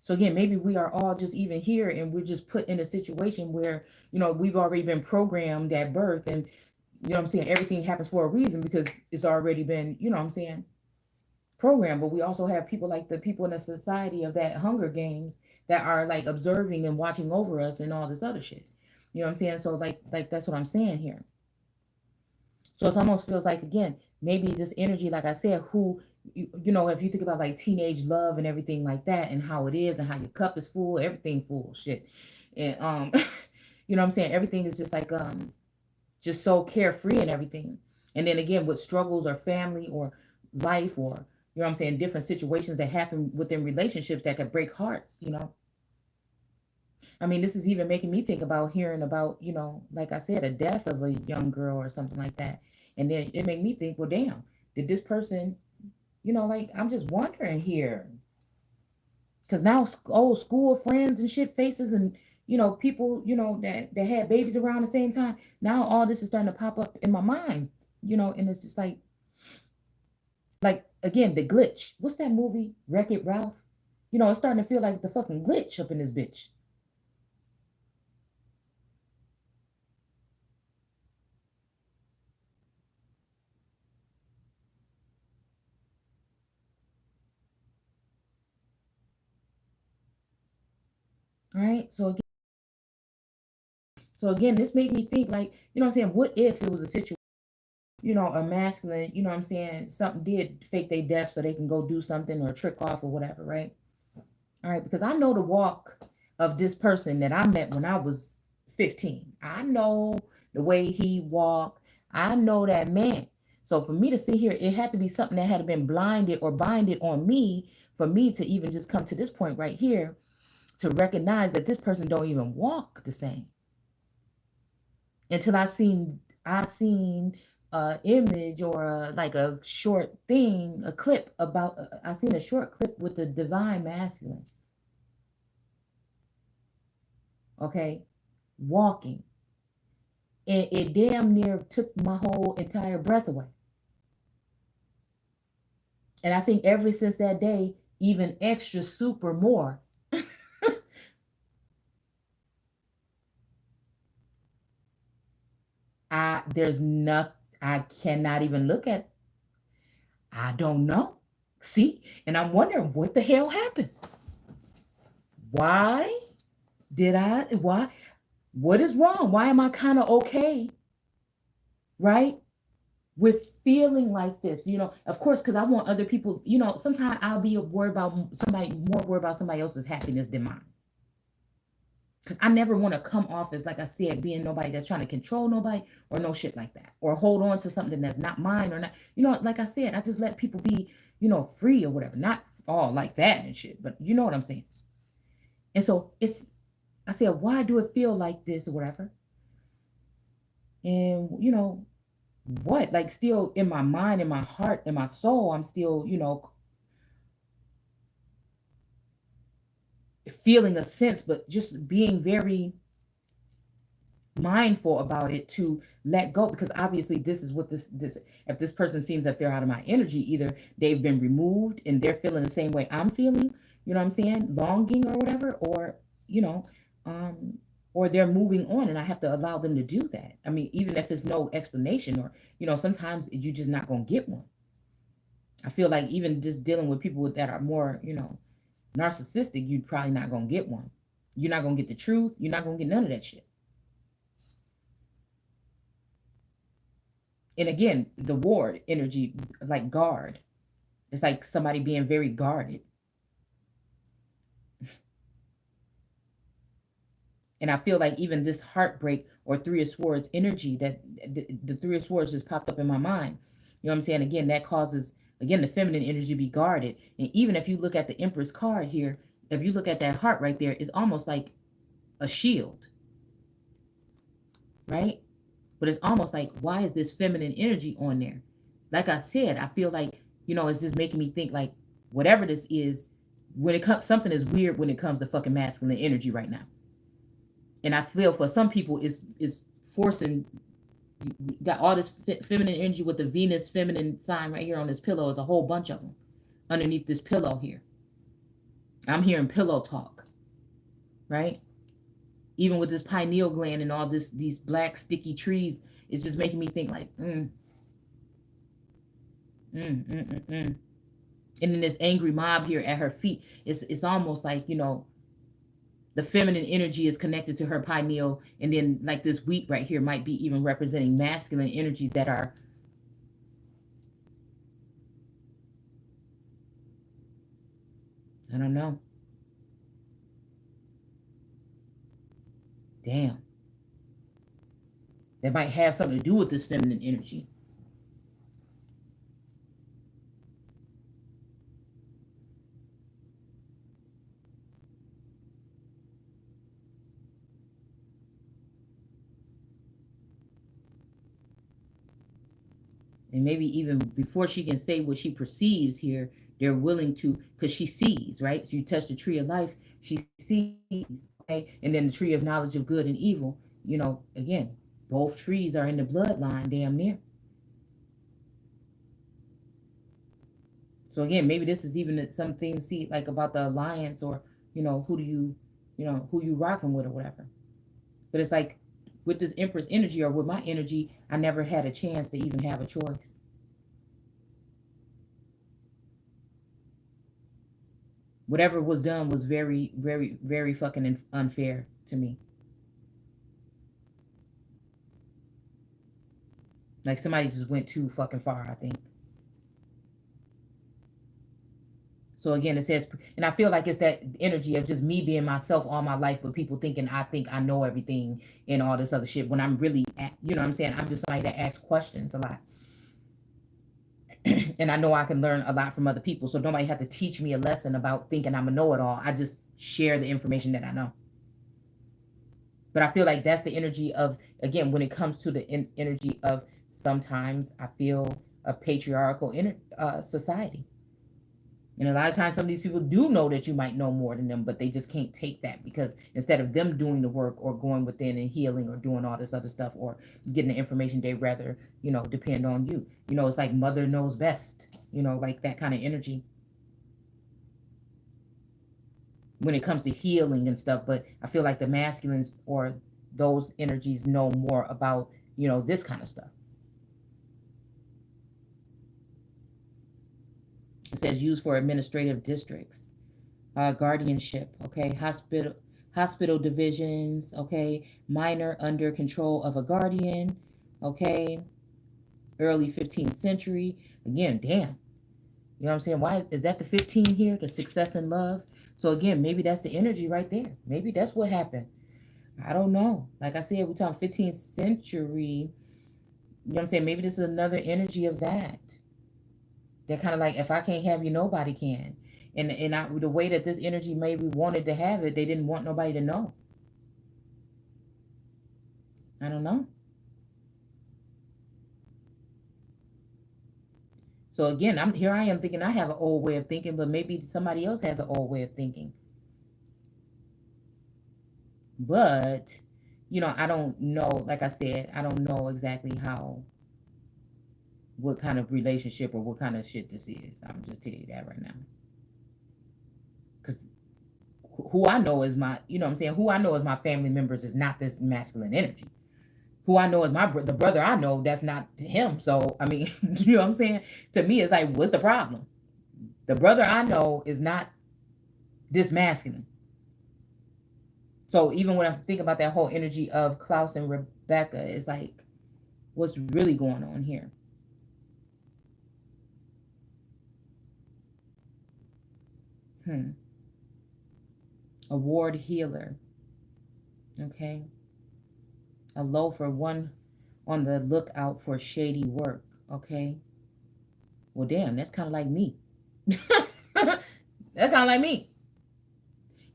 So again, maybe we are all just even here and we're just put in a situation where, we've already been programmed at birth and, what I'm saying, everything happens for a reason because it's already been, what I'm saying, programmed. But we also have people like the people in the society of that Hunger Games that are like observing and watching over us and all this other shit. You know what I'm saying? So like that's what I'm saying here. So it almost feels like again, maybe this energy, like I said, who if you think about like teenage love and everything like that, and how it is, and how your cup is full, everything full, shit, and what I'm saying, everything is just like just so carefree and everything, and then again with struggles or family or life or what I'm saying, different situations that happen within relationships that could break hearts. I mean, this is even making me think about hearing about, like I said, a death of a young girl or something like that. And then it made me think, well, damn, did this person, like, I'm just wondering here. Because now old school friends and shit faces and, people, that had babies around the same time. Now all this is starting to pop up in my mind, and it's just like, again, the glitch. What's that movie? Wreck-It Ralph? It's starting to feel like the fucking glitch up in this bitch. All right. So again, this made me think like, what I'm saying? What if it was a situation, a masculine, you know what I'm saying, something did fake their death so they can go do something or trick off or whatever, right? All right, because I know the walk of this person that I met when I was 15. I know the way he walked. I know that man. So for me to sit here, it had to be something that had been blinded or binded on me for me to even just come to this point right here to recognize that this person don't even walk the same. Until I seen a image or like a short thing, a clip about I seen a short clip with the divine masculine, okay, walking. And it damn near took my whole entire breath away. And I think ever since that day, even extra super more, there's nothing I cannot even look at. I don't know. See? And I'm wondering what the hell happened. Why why what is wrong? Why am I kind of okay, right? With feeling like this, of course, because I want other people, sometimes I'll be worried about more worried about somebody else's happiness than mine. Because I never want to come off as, like I said, being nobody that's trying to control nobody or no shit like that. Or hold on to something that's not mine or not. Like I said, I just let people be, free or whatever. Not all like that and shit, but you know what I'm saying. And so I said, why do it feel like this or whatever? And, what? Like still in my mind, in my heart, in my soul, I'm still, feeling a sense, but just being very mindful about it to let go, because obviously this is what this if this person seems that they're out of my energy, either they've been removed and they're feeling the same way I'm feeling, you know what I'm saying, longing or whatever, or you know um or they're moving on, and I have to allow them to do that. I mean, even if there's no explanation, or sometimes you're just not going to get one. I feel like even just dealing with people that are more, narcissistic, you're probably not going to get one. You're not going to get the truth. You're not going to get none of that shit. And again, the ward energy, like guard. It's like somebody being very guarded. And I feel like even this heartbreak or Three of Swords energy, that the Three of Swords just popped up in my mind. You know what I'm saying? Again, that causes, again, the feminine energy to be guarded. And even if you look at the Empress card here, if you look at that heart right there, it's almost like a shield, right? But it's almost like, why is this feminine energy on there? Like I said, I feel like, it's just making me think like, whatever this is, when it comes, something is weird when it comes to fucking masculine energy right now. And I feel for some people, it's forcing, got all this feminine energy with the Venus feminine sign right here on this pillow. Is a whole bunch of them underneath this pillow here. I'm hearing pillow talk, right? Even with this pineal gland and all these black sticky trees, it's just making me think like, And then this angry mob here at her feet, it's almost like, the feminine energy is connected to her pineal, and then like this wheat right here might be even representing masculine energies that are, I don't know. Damn. That might have something to do with this feminine energy. And maybe even before she can say what she perceives here, they're willing to, because she sees, right? So you touch the tree of life, she sees, okay? And then the tree of knowledge of good and evil, again, both trees are in the bloodline, damn near. So again, maybe this is even some things, see, like about the alliance, or who do you, who you rocking with or whatever. But it's like with this Empress energy, or with my energy, I never had a chance to even have a choice. Whatever was done was very, very, very fucking unfair to me. Like somebody just went too fucking far, I think. So again, it says, and I feel like it's that energy of just me being myself all my life, but people thinking I think I know everything and all this other shit when I'm really, you know what I'm saying? I'm just somebody that asks questions a lot. And I know I can learn a lot from other people. So nobody had to teach me a lesson about thinking I'm a know-it-all. I just share the information that I know. But I feel like that's the energy of, again, when it comes to the energy of sometimes I feel a patriarchal society. And a lot of times, some of these people do know that you might know more than them, but they just can't take that because instead of them doing the work or going within and healing or doing all this other stuff or getting the information, they rather, depend on you. It's like mother knows best, like that kind of energy when it comes to healing and stuff. But I feel like the masculines or those energies know more about, this kind of stuff. It says used for administrative districts, guardianship, okay, hospital divisions, okay, minor under control of a guardian, okay, early 15th century. Again, damn. You know what I'm saying? Why is that the 15 here? The success and love. So again, maybe that's the energy right there. Maybe that's what happened. I don't know. Like I said, we're talking 15th century. You know what I'm saying? Maybe this is another energy of that. They're kind of like, if I can't have you, nobody can. And the way that this energy maybe wanted to have it, they didn't want nobody to know. I don't know. So again, I am thinking I have an old way of thinking, but maybe somebody else has an old way of thinking. But I don't know. Like I said, I don't know exactly what kind of relationship or what kind of shit this is. I'm just tell you that right now. Because who I know is my, you know what I'm saying? Who I know as my family members is not this masculine energy. Who I know is the brother I know, that's not him. So, I mean, you know what I'm saying? To me, it's like, what's the problem? The brother I know is not this masculine. So even when I think about that whole energy of Klaus and Rebecca, it's like, what's really going on here? Award healer. Okay. A loafer, one on the lookout for shady work. Okay. Well, damn, that's kind of like me. That's kind of like me.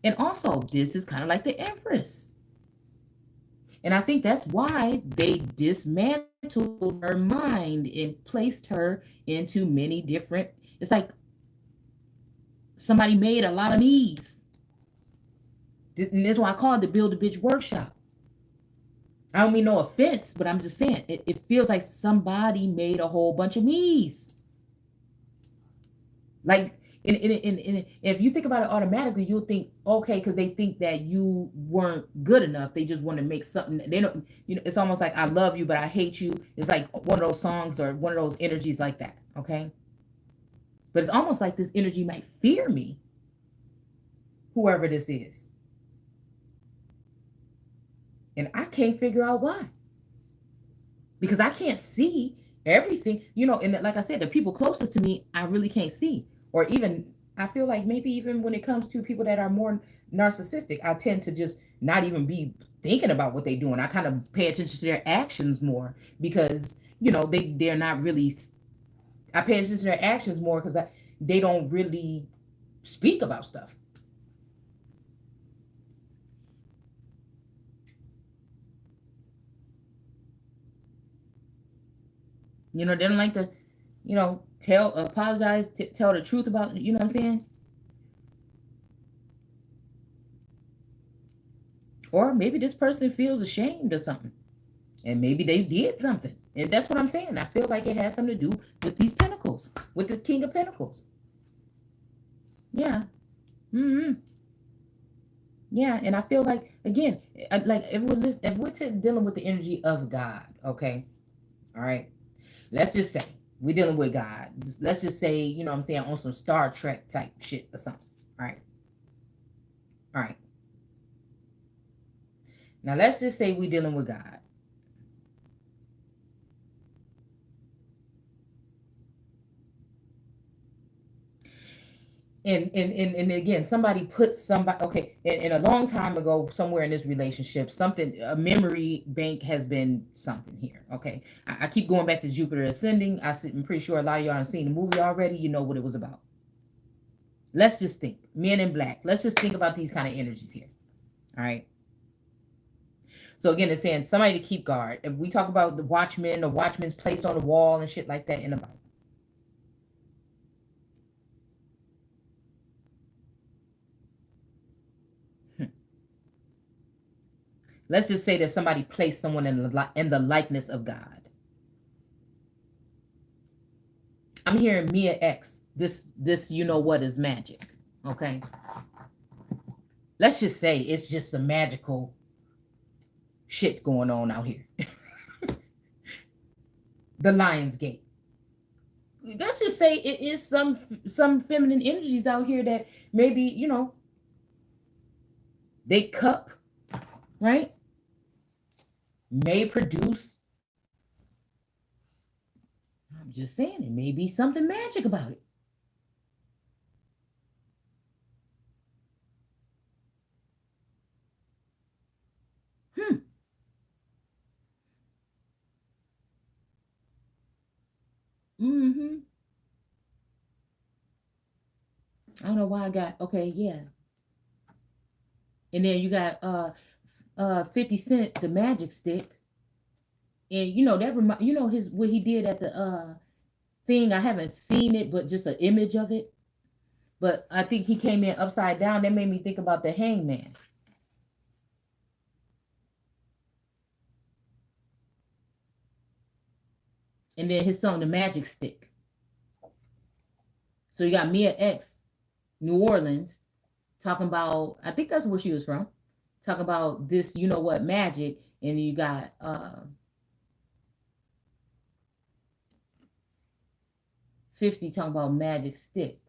And also, this is kind of like the Empress. And I think that's why they dismantled her mind and placed her into many different. It's like somebody made a lot of me's. And that's why I call it the Build a Bitch Workshop. I don't mean no offense, but I'm just saying it feels like somebody made a whole bunch of me's. Like, and if you think about it automatically, you'll think, okay, because they think that you weren't good enough. They just want to make something. They don't, it's almost like I love you, but I hate you. It's like one of those songs or one of those energies like that. Okay. But it's almost like this energy might fear me, whoever this is. And I can't figure out why. Because I can't see everything, and like I said, the people closest to me, I really can't see. Or even, I feel like maybe even when it comes to people that are more narcissistic, I tend to just not even be thinking about what they're doing. I kind of pay attention to their actions more because, they're not really, I pay attention to their actions more because they don't really speak about stuff. They don't like to, apologize, tell the truth about, you know what I'm saying? Or maybe this person feels ashamed of something. And maybe they did something. And that's what I'm saying. I feel like it has something to do with these pentacles, with this King of Pentacles. Yeah. Mm-hmm. Yeah. And I feel like, again, like if we're dealing with the energy of God, okay? All right. Let's just say we're dealing with God. Let's just say, you know what I'm saying, on some Star Trek type shit or something. All right. All right. Now let's just say we're dealing with God. And again, somebody put somebody, okay, and a long time ago, somewhere in this relationship, something, a memory bank has been something here. Okay, I keep going back to Jupiter ascending. I'm pretty sure a lot of y'all have seen the movie already. You know what it was about. Let's just think, Men in Black. Let's just think about these kind of energies here. All right. So again, it's saying somebody to keep guard. If we talk about the watchmen's placed on the wall and shit like that in the Bible. Let's just say that somebody placed someone in the likeness of God. I'm hearing Mia X. This you know what is magic. Okay. Let's just say it's just some magical shit going on out here. The Lion's Gate. Let's just say it is some feminine energies out here that maybe, they cup, right? May produce. I'm just saying it may be something magic about it. Mm-hmm. I don't know why I got, okay, yeah. And then you got 50 Cent, the magic stick. And his what he did at the thing. I haven't seen it, but just an image of it. But I think he came in upside down. That made me think about the hangman. And then his song, The Magic Stick. So you got Mia X, New Orleans, talking about, I think that's where she was from, talking about this, you know what, magic. And you got 50 talking about magic stick.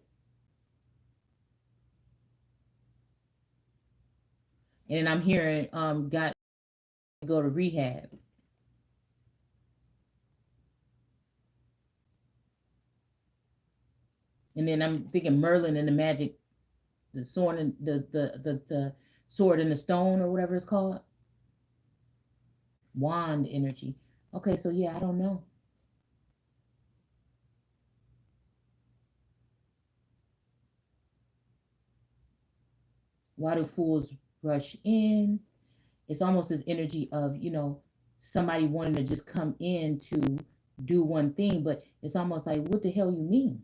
And I'm hearing got to go to rehab. And then I'm thinking Merlin and the magic, the sword and the sword and the stone or whatever it's called. Wand energy. Okay, so yeah, I don't know. Why do fools rush in? It's almost this energy of, somebody wanting to just come in to do one thing, but it's almost like, what the hell you mean?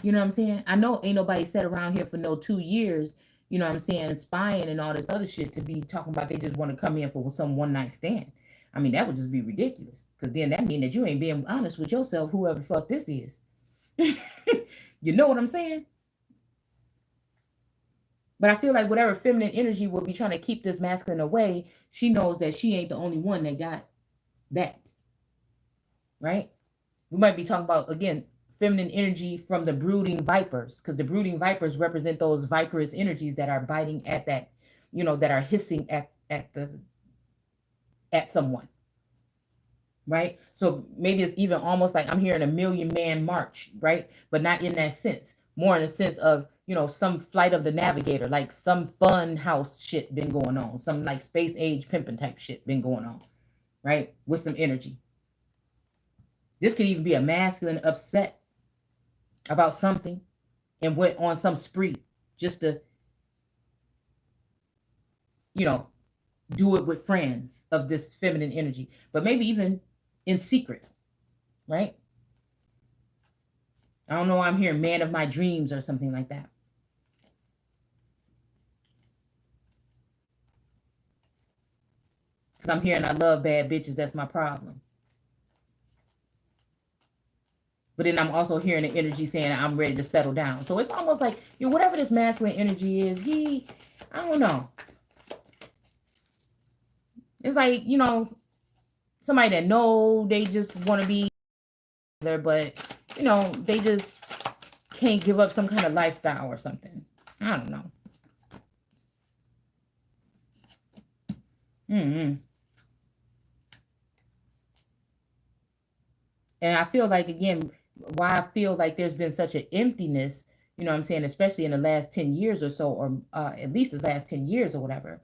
You know what I'm saying? I know ain't nobody sat around here for no 2 years, you know what I'm saying, spying and all this other shit to be talking about they just want to come in for some one night stand. I mean, that would just be ridiculous. Because then that mean that you ain't being honest with yourself, whoever the fuck this is. You know what I'm saying? But I feel like whatever feminine energy will be trying to keep this masculine away, she knows that she ain't the only one that got that. Right? We might be talking about, again, feminine energy from the brooding vipers, because the brooding vipers represent those viperous energies that are biting at that, that are hissing at someone. Right? So maybe it's even almost like I'm hearing a million man march, right? But not in that sense. More in the sense of, some flight of the navigator, like some fun house shit been going on. Some like space age pimping type shit been going on, right? With some energy. This could even be a masculine upset about something and went on some spree just to, you know, do it with friends of this feminine energy, but maybe even in secret, right? I don't know. I'm hearing man of my dreams or something like that. Because I'm hearing I love bad bitches. That's my problem. But then I'm also hearing the energy saying I'm ready to settle down. So it's almost like, whatever this masculine energy is, I don't know. It's like, somebody that know they just want to be there, but, they just can't give up some kind of lifestyle or something. I don't know. Mm-hmm. And I feel like, again, why I feel like there's been such an emptiness, you know what I'm saying, especially in the last 10 years or so, or at least the last 10 years or whatever.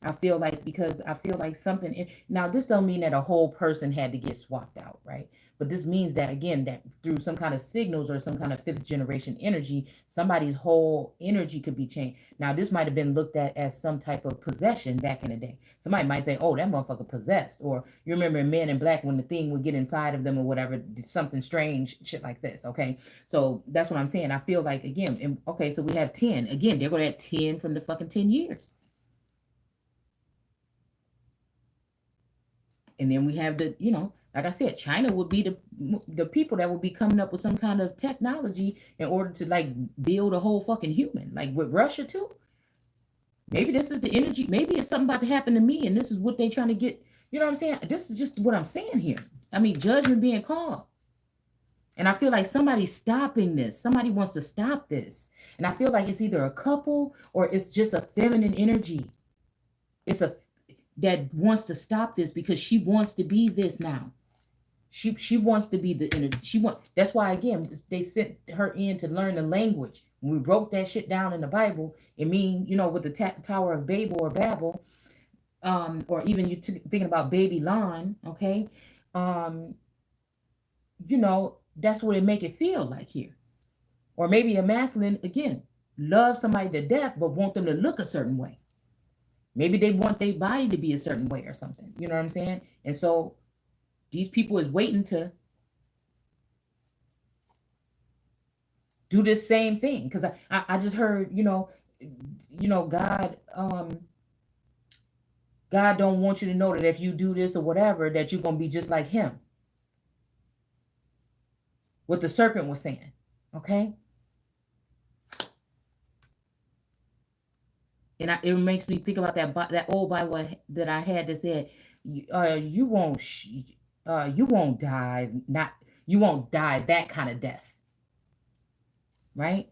I feel like, because I feel like something, now this don't mean that a whole person had to get swapped out, right? But this means that, again, that through some kind of signals or some kind of fifth generation energy, somebody's whole energy could be changed. Now, this might have been looked at as some type of possession back in the day. Somebody might say, oh, that motherfucker possessed. Or you remember in Men in Black when the thing would get inside of them or whatever, something strange, shit like this, okay? So that's what I'm saying. I feel like, again, okay, so we have 10. Again, they're going to add 10 from the fucking 10 years. And then we have the, like I said, China would be the people that would be coming up with some kind of technology in order to like build a whole fucking human. Like with Russia too. Maybe this is the energy. Maybe it's something about to happen to me, and this is what they trying to get. You know what I'm saying? This is just what I'm saying here. I mean, judgment being called. And I feel like somebody's stopping this. Somebody wants to stop this. And I feel like it's either a couple or it's just a feminine energy. It's a that wants to stop this because she wants to be this now. She wants to be the energy. That's why, again, they sent her in to learn the language. When we broke that shit down in the Bible, it mean, with the Tower of Babel or Babel, or even you thinking about Babylon, okay, that's what it make it feel like here. Or maybe a masculine, again, love somebody to death, but want them to look a certain way. Maybe they want their body to be a certain way or something. You know what I'm saying? And so these people is waiting to do this same thing. Because I just heard, God, God don't want you to know that if you do this or whatever, that you're gonna be just like him. What the serpent was saying. Okay. And it makes me think about that old Bible that I had that said, you won't die, you won't die that kind of death, right?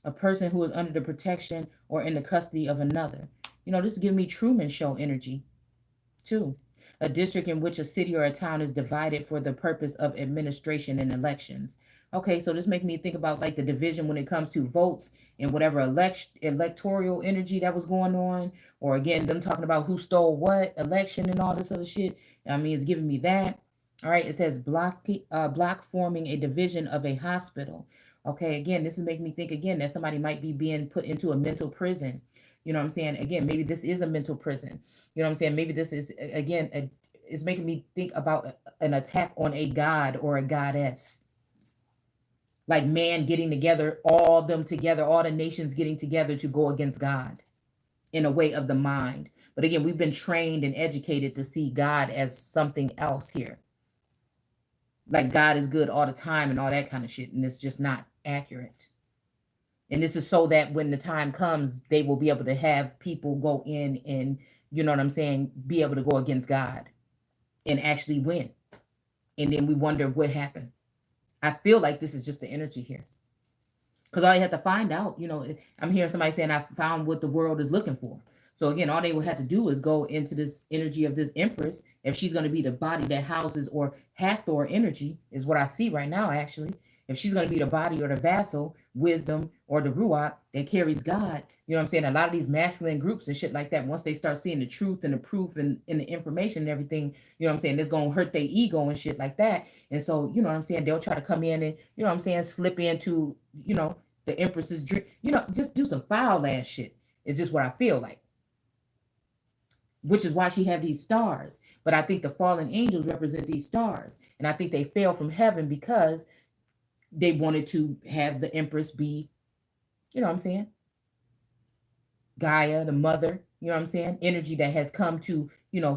A person who is under the protection or in the custody of another. This is giving me Truman Show energy, too. A district in which a city or a town is divided for the purpose of administration and elections. Okay, so this makes me think about like the division when it comes to votes and whatever electoral energy that was going on, or again, them talking about who stole what election and all this other shit. I mean, it's giving me that. All right, it says block forming a division of a hospital. Okay, again, this is making me think again that somebody might be being put into a mental prison. You know what I'm saying? Again, maybe this is a mental prison. You know what I'm saying? Maybe this is, again, it's making me think about an attack on a god or a goddess. Like man getting together, all the nations getting together to go against God in a way of the mind. But again, we've been trained and educated to see God as something else here. Like God is good all the time and all that kind of shit. And it's just not accurate. And this is so that when the time comes, they will be able to have people go in and, you know what I'm saying, be able to go against God and actually win. And then we wonder what happened. I feel like this is just the energy here. Because all you have to find out, I'm hearing somebody saying I found what the world is looking for. So again, all they would have to do is go into this energy of this Empress. If she's going to be the body that houses, or Hathor energy is what I see right now, actually. If she's going to be the body or the vassal, wisdom, or the ruach that carries God, you know what I'm saying? A lot of these masculine groups and shit like that, once they start seeing the truth and the proof and the information and everything, you know what I'm saying? It's going to hurt their ego and shit like that. And so, you know what I'm saying? They'll try to come in and, you know what I'm saying, slip into, the Empress's dream, just do some foul ass shit. It's just what I feel like. Which is why she had these stars. But I think the fallen angels represent these stars. And I think they fell from heaven because they wanted to have the Empress be, you know what I'm saying, Gaia, the mother, you know what I'm saying, energy that has come to,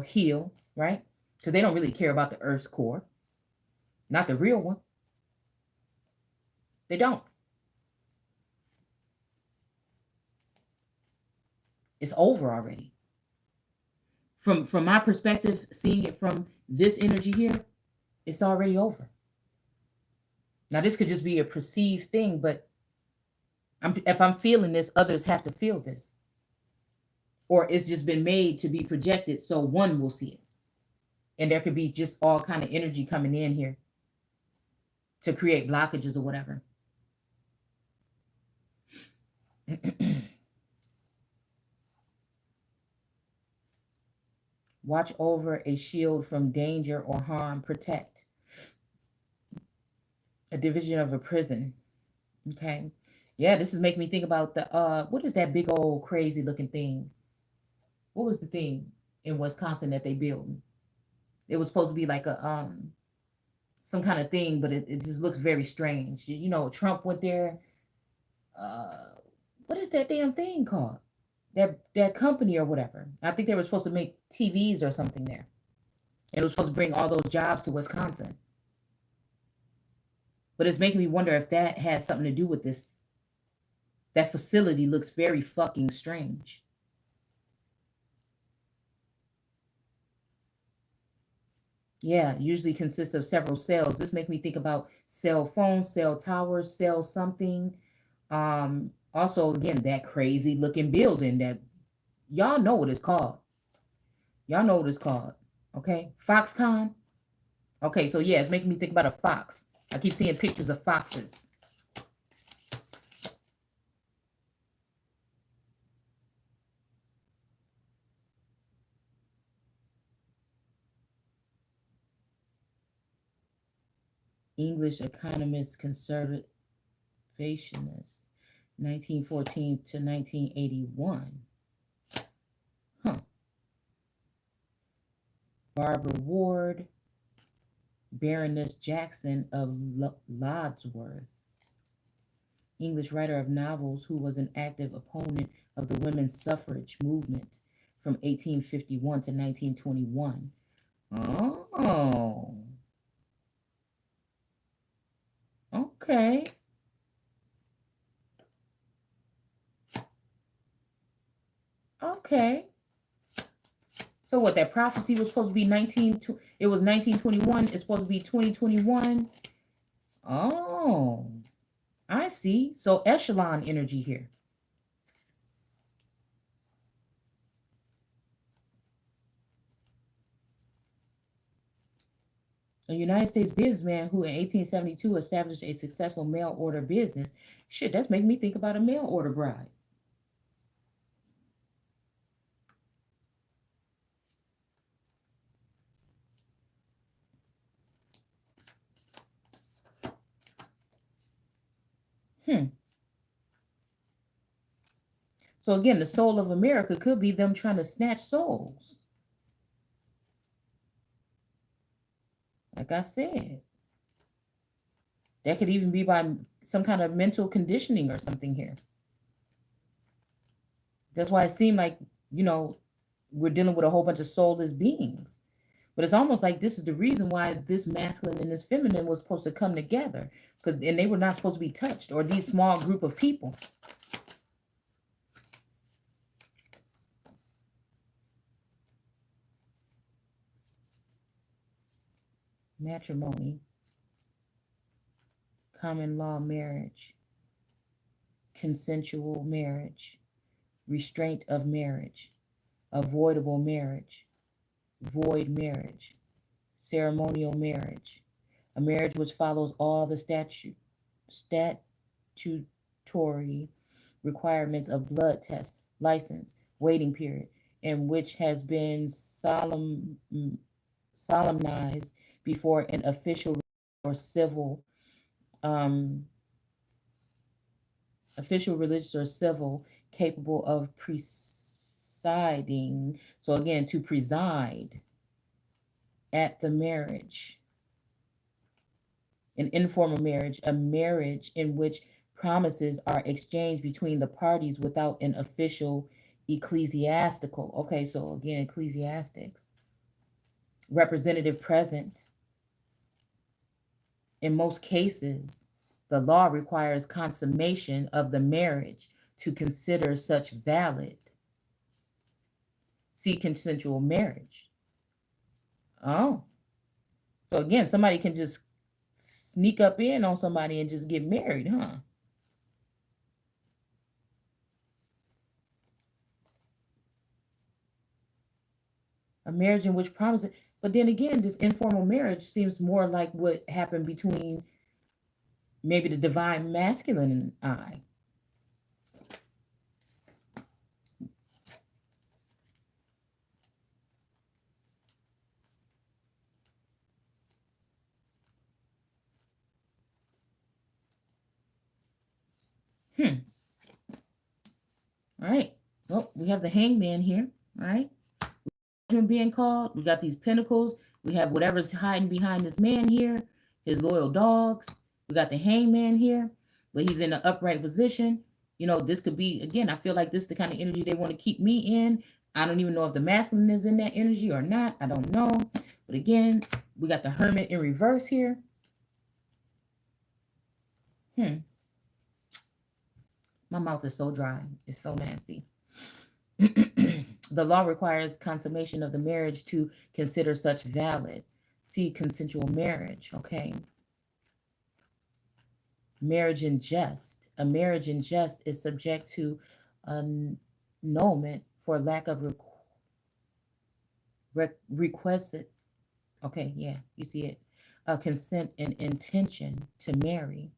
heal, right? Because they don't really care about the Earth's core. Not the real one. They don't. It's over already. From my perspective, seeing it from this energy here, it's already over. Now, this could just be a perceived thing, but If I'm feeling this, others have to feel this. Or it's just been made to be projected so one will see it. And there could be just all kind of energy coming in here to create blockages or whatever. Watch over a shield from danger or harm, protect. A division of a prison. Okay. Yeah, this is making me think about the what is that big old crazy looking thing? What was the thing in Wisconsin that they built? It was supposed to be like a some kind of thing, but it just looks very strange. You know, Trump went there. Uh what is that damn thing called? That company or whatever. I think they were supposed to make TVs or something there. And it was supposed to bring all those jobs to Wisconsin. But it's making me wonder if that has something to do with this. That facility looks very fucking strange. Yeah, usually consists of several cells. This makes me think about cell phones, cell towers, cell something. Also, again, that crazy looking building that y'all know what it's called. Y'all know what it's called. Okay. Foxconn. Okay, so yeah, it's making me think about a fox. I keep seeing pictures of foxes. English economist, conservationist, 1914 to 1981. Huh. Barbara Ward, Baroness Jackson of Lodsworth, English writer of novels who was an active opponent of the women's suffrage movement from 1851 to 1921. Oh, okay. Okay. So what, that prophecy was supposed to be it was 1921, it's supposed to be 2021. Oh, I see. So echelon energy here. A United States businessman who in 1872 established a successful mail order business. Shit, that's making me think about a mail order bride. Hmm. So again, the soul of America could be them trying to snatch souls. Like I said, that could even be by some kind of mental conditioning or something here. That's why it seemed like, you know, we're dealing with a whole bunch of soulless beings. But it's almost like this is the reason why this masculine and this feminine was supposed to come together. And they were not supposed to be touched, or these small group of people. Matrimony, common law marriage, consensual marriage, restraint of marriage, avoidable marriage, void marriage, ceremonial marriage, a marriage which follows all the statutory requirements of blood test, license, waiting period, and which has been solemnized before an official or civil, um, official, religious, or civil capable of presiding. So again, to preside at the marriage. An informal marriage, a marriage in which promises are exchanged between the parties without an official ecclesiastical. Okay, so again, ecclesiastics. Representative present. In most cases, the law requires consummation of the marriage to consider such valid. See consensual marriage. Oh. So again, somebody can just sneak up in on somebody and just get married, huh? A marriage in which promises, but then again, this informal marriage seems more like what happened between maybe the divine masculine and I. Hmm. All right. Well, we have the hangman here. All right. Being called. We got these pentacles. We have whatever's hiding behind this man here, his loyal dogs. We got the hangman here, but he's in an upright position. This could be, again, I feel like this is the kind of energy they want to keep me in. I don't even know if the masculine is in that energy or not. I don't know. But again, we got the hermit in reverse here. My mouth is so dry. It's so nasty. The law requires consummation of the marriage to consider such valid. See consensual marriage, okay? Marriage in jest. A marriage in jest is subject to annulment for lack of requisite. Okay, yeah, you see it. Consent and intention to marry.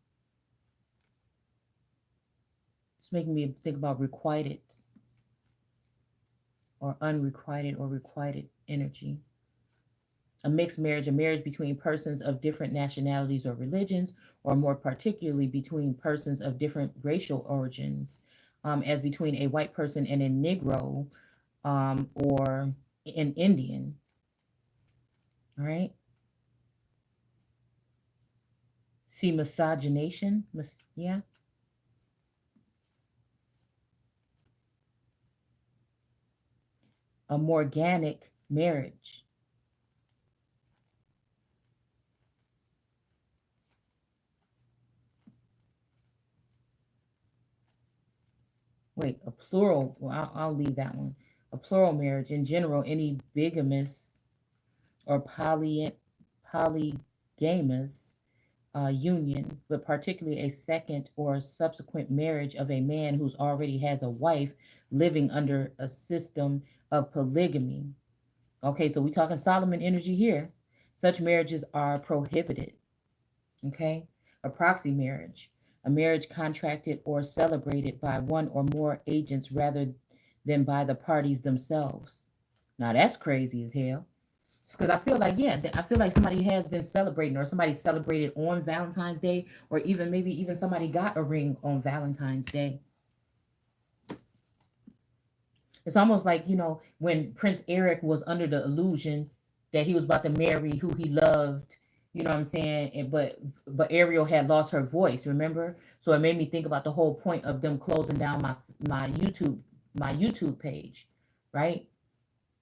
It's making me think about requited or unrequited or requited energy. A mixed marriage, a marriage between persons of different nationalities or religions, or more particularly between persons of different racial origins, as between a white person and a Negro, or an Indian. All right. See miscegenation. Yeah. A morganic marriage. Wait, a plural. Well, I'll leave that one. A plural marriage in general. Any bigamous or polygamous union, but particularly a second or subsequent marriage of a man who's already has a wife living under a system of polygamy. Okay, so we're talking Solomon energy here. Such marriages are prohibited. Okay, a proxy marriage, a marriage contracted or celebrated by one or more agents rather than by the parties themselves. Now that's crazy as hell. Because I feel like, yeah, I feel like somebody has been celebrating, or somebody celebrated on Valentine's Day, or even maybe even somebody got a ring on Valentine's Day. It's almost like, when Prince Eric was under the illusion that he was about to marry who he loved, you know what I'm saying? But Ariel had lost her voice, remember? So it made me think about the whole point of them closing down my YouTube page, right?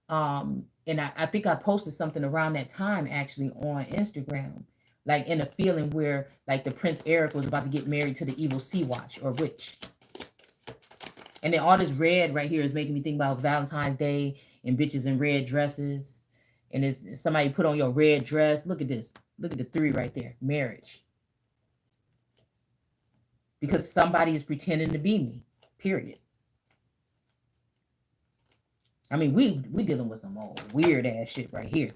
And I think I posted something around that time actually on Instagram, like in a feeling where like the Prince Eric was about to get married to the evil Sea Watch or witch. And then all this red right here is making me think about Valentine's Day and bitches in red dresses. And is somebody put on your red dress. Look at this. Look at the 3 right there. Marriage. Because somebody is pretending to be me. Period. I mean, we dealing with some old weird ass shit right here.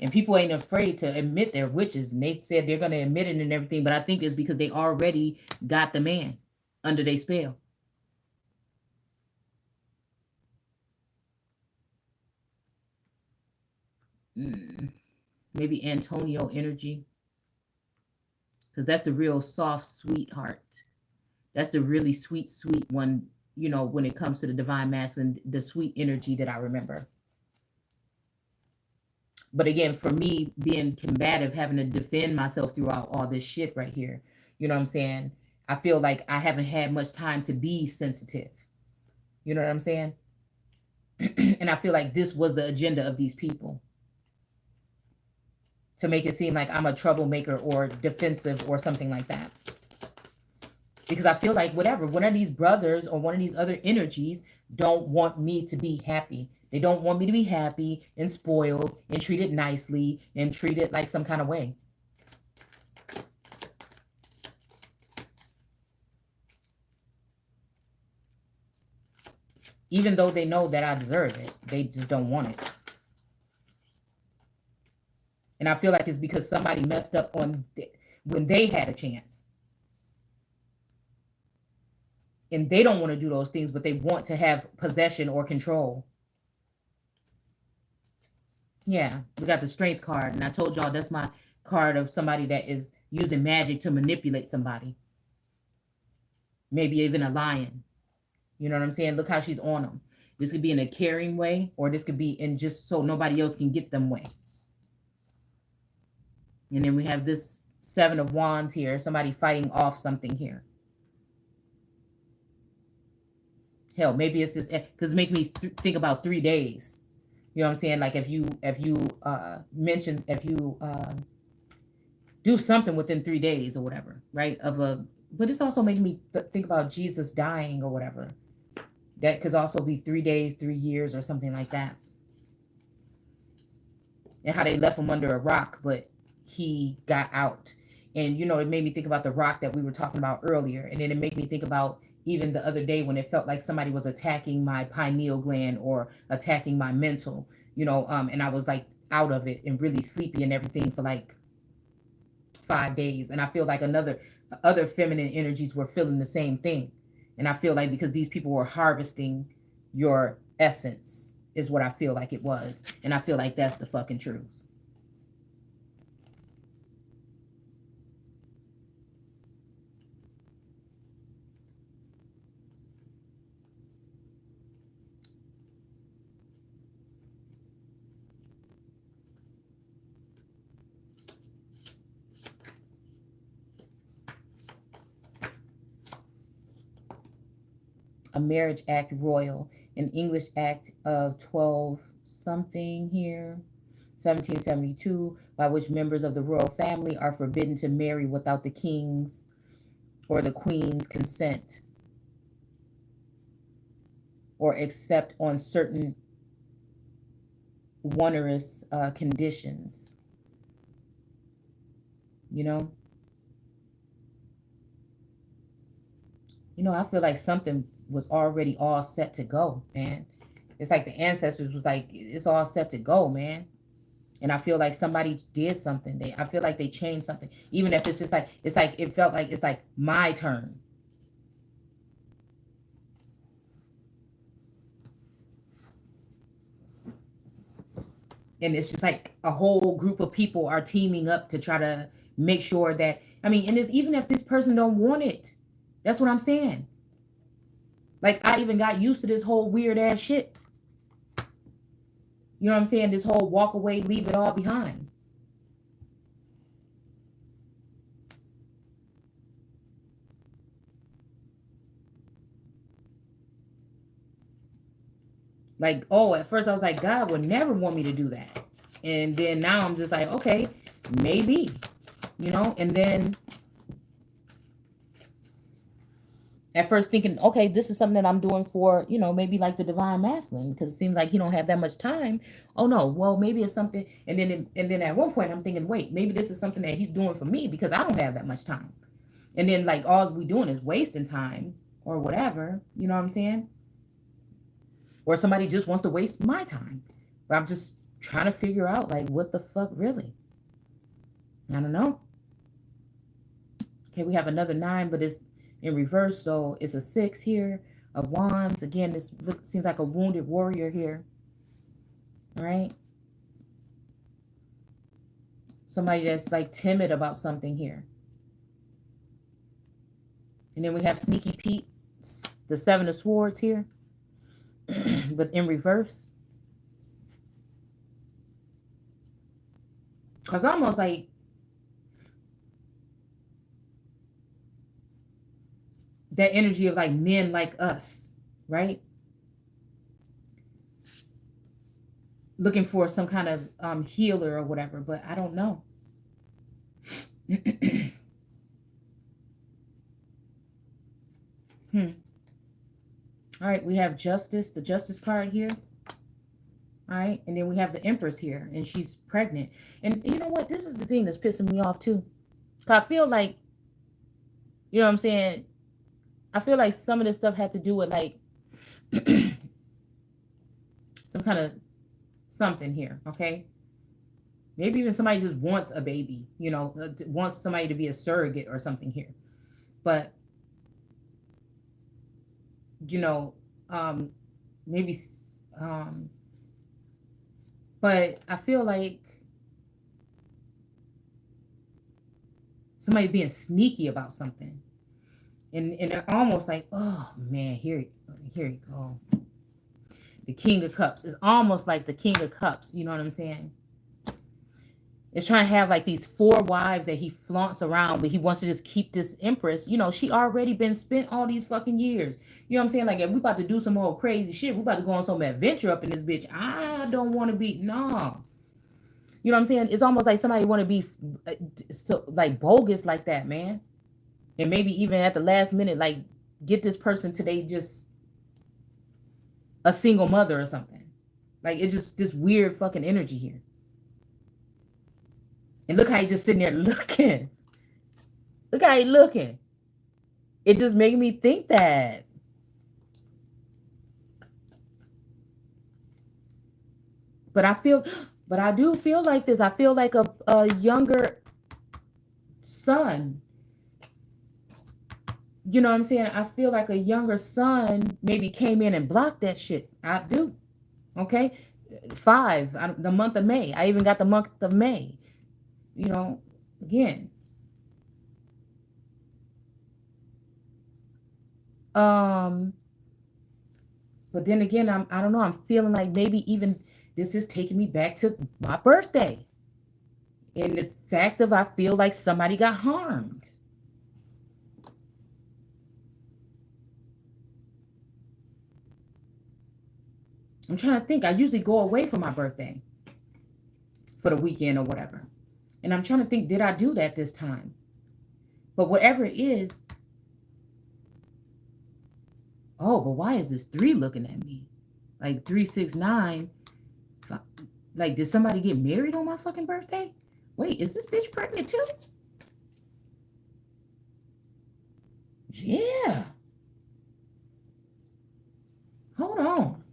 And people ain't afraid to admit they're witches. And they said they're going to admit it and everything. But I think it's because they already got the man under their spell. Maybe Antonio energy. Because that's the real soft, sweetheart. That's the really sweet, sweet one, when it comes to the divine masculine, the sweet energy that I remember. But again, for me, being combative, having to defend myself throughout all this shit right here, you know what I'm saying? I feel like I haven't had much time to be sensitive. You know what I'm saying? And I feel like this was the agenda of these people, to make it seem like I'm a troublemaker or defensive or something like that. Because I feel like whatever, one of these brothers or one of these other energies don't want me to be happy. They don't want me to be happy and spoiled and treated nicely and treated like some kind of way. Even though they know that I deserve it, they just don't want it. And I feel like it's because somebody messed up on when they had a chance. And they don't want to do those things, but they want to have possession or control. Yeah, we got the strength card. And I told y'all that's my card of somebody that is using magic to manipulate somebody. Maybe even a lion. You know what I'm saying? Look how she's on them. This could be in a caring way, or this could be in just so nobody else can get them way. And then we have this 7 of Wands here. Somebody fighting off something here. Hell, maybe it's this, because it makes me think about 3 days. You know what I'm saying? Like if you mention, if you do something within 3 days or whatever, right? But it's also making me think about Jesus dying or whatever. That could also be 3 days, 3 years, or something like that. And how they left him under a rock, but he got out. And, you know, it made me think about the rock that we were talking about earlier. And then it made me think about even the other day when it felt like somebody was attacking my pineal gland or attacking my mental, you know, and I was like out of it and really sleepy and everything for like 5 days. And I feel like other feminine energies were feeling the same thing. And I feel like because these people were harvesting your essence is what I feel like it was. And I feel like that's the fucking truth. A Marriage Act Royal, an English Act of 12 something here, 1772, by which members of the royal family are forbidden to marry without the king's or the queen's consent, or except on certain onerous conditions. You know? You know, I feel like something was already all set to go, man. It's like the ancestors was like, it's all set to go, man. And I feel like somebody did something. I feel like they changed something. Even if it's just like, it felt like it's like my turn. And it's just like a whole group of people are teaming up to try to make sure that, I mean, and it's even if this person don't want it. That's what I'm saying. Like, I even got used to this whole weird ass shit. You know what I'm saying? This whole walk away, leave it all behind. Like, oh, at first I was like, God would never want me to do that. And then now I'm just like, okay, maybe, you know? And then at first thinking, okay, this is something that I'm doing for, you know, maybe like the divine masculine, because it seems like he don't have that much time. Oh no, well, maybe it's something. And then at one point I'm thinking, wait, maybe this is something that he's doing for me because I don't have that much time. And then like all we doing is wasting time or whatever, you know what I'm saying? Or somebody just wants to waste my time. But I'm just trying to figure out like what the fuck really. I don't know. Okay, we have another 9, but it's in reverse, so it's a 6 here of Wands. Again, this seems like a wounded warrior here. All right. Somebody that's like timid about something here. And then we have Sneaky Pete, the 7 of Swords here, but in reverse. Because almost like that energy of like men like us, right? Looking for some kind of healer or whatever, but I don't know. All right, we have Justice, the Justice card here. All right, and then we have the Empress here, and she's pregnant. And you know what? This is the thing that's pissing me off too. I feel like, you know what I'm saying? I feel like some of this stuff had to do with like some kind of something here, okay? Maybe even somebody just wants a baby, wants somebody to be a surrogate or something here. But, you know, um, maybe, um, but I feel like somebody being sneaky about something. And they're almost like, oh man, here you go. The King of Cups. It's almost like the King of Cups. You know what I'm saying? It's trying to have like these 4 wives that he flaunts around, but he wants to just keep this empress. She already been spent all these fucking years. You know what I'm saying? Like, if we about to do some more crazy shit, we about to go on some adventure up in this bitch. I don't want to be, no. You know what I'm saying? It's almost like somebody want to be so, like, bogus like that, man. And maybe even at the last minute, like, get this person today just a single mother or something. Like, it's just this weird fucking energy here. And look how he just sitting there looking. Look how he looking. It just made me think that. But I do feel like this. I feel like a younger son. You know what I'm saying? I feel like a younger son maybe came in and blocked that shit. I do. Okay? 5, the month of May. I even got the month of May. Again. But then again, I don't know. I'm feeling like maybe even this is taking me back to my birthday. And the fact of I feel like somebody got harmed. I'm trying to think. I usually go away for my birthday for the weekend or whatever. And I'm trying to think, did I do that this time? But whatever it is. Oh, but why is this 3 looking at me? Like 369. Like, did somebody get married on my fucking birthday? Wait, is this bitch pregnant too? Yeah. Hold on.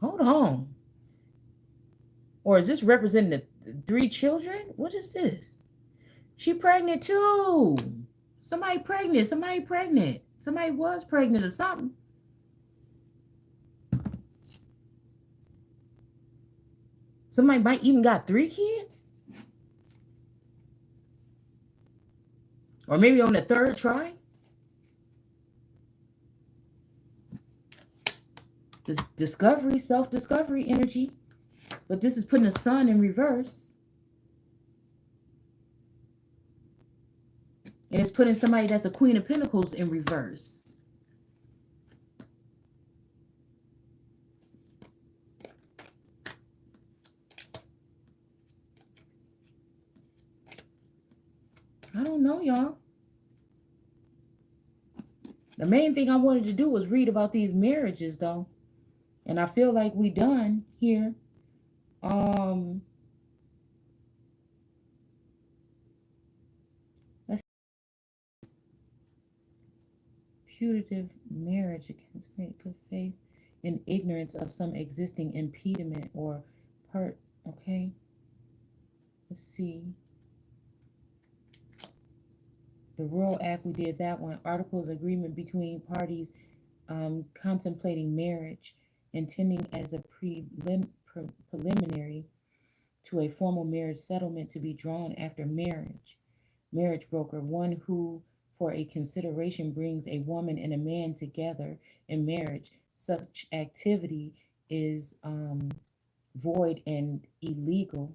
Hold on. Or is this representing the 3 children? What is this? She pregnant too. Somebody pregnant. Somebody pregnant. Somebody was pregnant or something. Somebody might even got 3 kids. Or maybe on the 3rd try. The discovery, self-discovery energy. But this is putting the sun in reverse. And it's putting somebody that's a Queen of Pentacles in reverse. I don't know, y'all. The main thing I wanted to do was read about these marriages, though. And I feel like we done here. Let's putative marriage against good faith in ignorance of some existing impediment or part. Okay. Let's see. The Royal Act, we did that one. Articles agreement between parties contemplating marriage, intending as a preliminary to a formal marriage settlement to be drawn after marriage. Marriage broker, one who for a consideration brings a woman and a man together in marriage. Such activity is void and illegal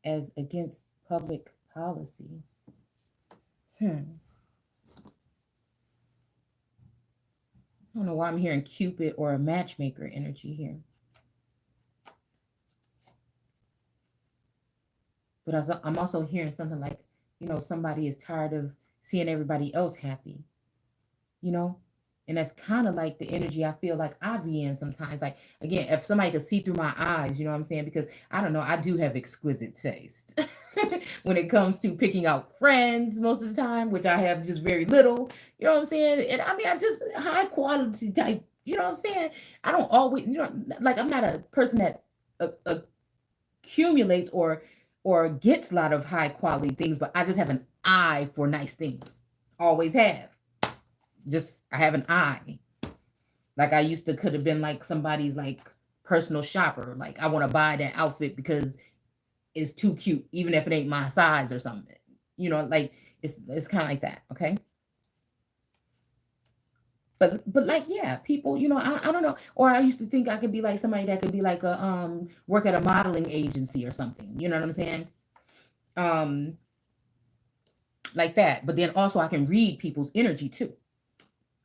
as against public policy. I don't know why I'm hearing Cupid or a matchmaker energy here. But I'm also hearing something like, somebody is tired of seeing everybody else happy, and And that's kind of like the energy I feel like I be in sometimes. Like, again, if somebody could see through my eyes, you know what I'm saying? Because I don't know, I do have exquisite taste when it comes to picking out friends most of the time, which I have just very little, you know what I'm saying? And I mean, I just high quality type, you know what I'm saying? I don't always, you know, like I'm not a person that accumulates or gets a lot of high quality things, but I just have an eye for nice things. Always have. Just I have an eye. Like I used to could have been like somebody's like personal shopper. Like I want to buy that outfit because it's too cute, even if it ain't my size or something. You know, like it's kind of like that. Okay. But like yeah, people, you know, I don't know. Or I used to think I could be like somebody that could be like a work at a modeling agency or something. You know what I'm saying? Um like that. But then also I can read people's energy too.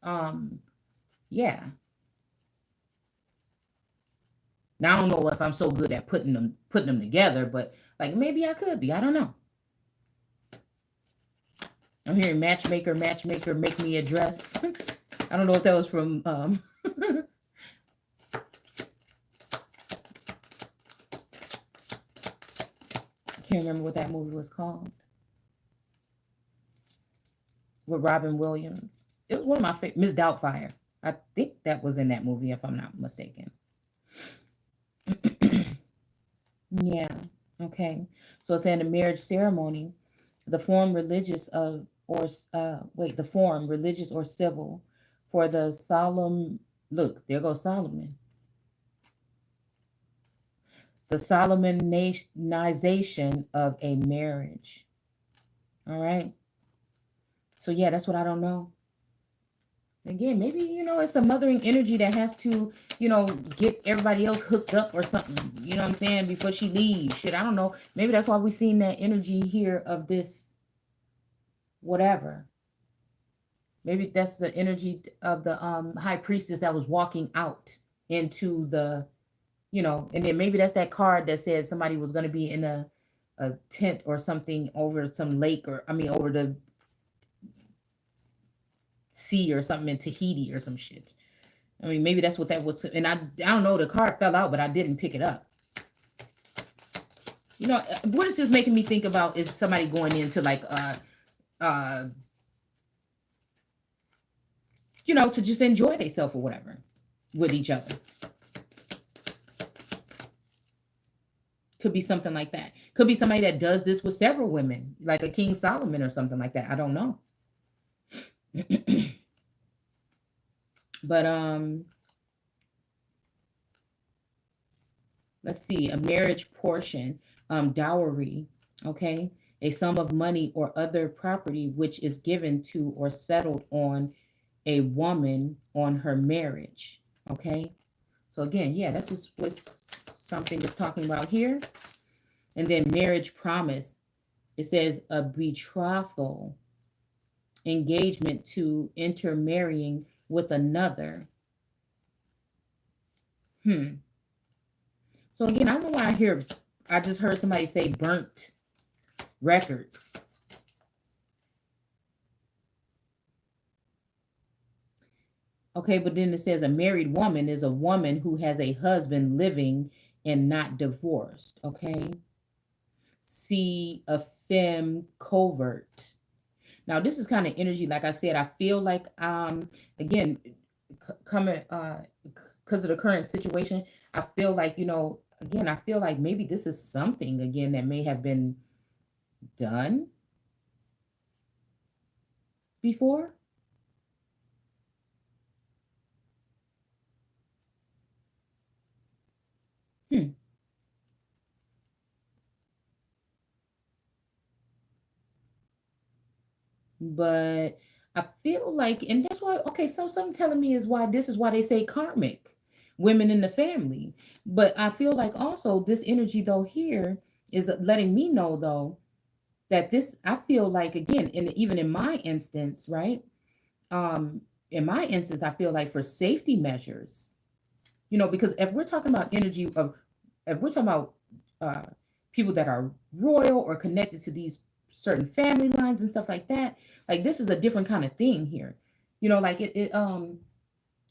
Um yeah. Now I don't know if I'm so good at putting them together, but like maybe I could be. I don't know. I'm hearing matchmaker, matchmaker, make me a dress. I don't know if that was from I can't remember what that movie was called. With Robin Williams. It was one of my favorite, Miss Doubtfire. I think that was in that movie if I'm not mistaken. Yeah. Okay. So it's in the marriage ceremony, the form religious of or the form religious or civil for the solemn look, there goes Solomon. The solemnization of a marriage. All right. So yeah, that's what I don't know. Again, maybe you know it's the mothering energy that has to, you know, get everybody else hooked up or something. You know what I'm saying? Before she leaves. Shit, I don't know. Maybe that's why we seen that energy here of this whatever. Maybe that's the energy of the high priestess that was walking out into the, you know, and then maybe that's that card that said somebody was going to be in a tent or something over some lake or I mean over the sea or something in Tahiti or some shit. I mean maybe that's what that was. And I don't know, the card fell out, but I didn't pick it up. You know what it's just making me think about is somebody going into like uh you know, to just enjoy themselves or whatever with each other. Could be something like that. Could be somebody that does this with several women, like a King Solomon or something like that. I don't know. But let's see, a marriage portion, dowry, okay? A sum of money or other property which is given to or settled on a woman on her marriage, okay? So again, yeah, that's just what something is talking about here. And then marriage promise, it says a betrothal, engagement to intermarrying with another. So again, I don't know why I just heard somebody say burnt records. Okay, but then it says a married woman is a woman who has a husband living and not divorced. Okay. See a femme covert. Now this is kind of energy, like I said, I feel like again coming because of the current situation, I feel like, you know, again, I feel like maybe this is something again that may have been done before. Hmm. But I feel like, and that's why, okay, so something telling me is why this is why they say karmic women in the family. But I feel like also this energy though here is letting me know though that this, I feel like again, and even in my instance, right? Um, in my instance, I feel like for safety measures, you know, because if we're talking about energy of, if we're talking about uh, people that are royal or connected to these certain family lines and stuff like that, like this is a different kind of thing here, you know, like it.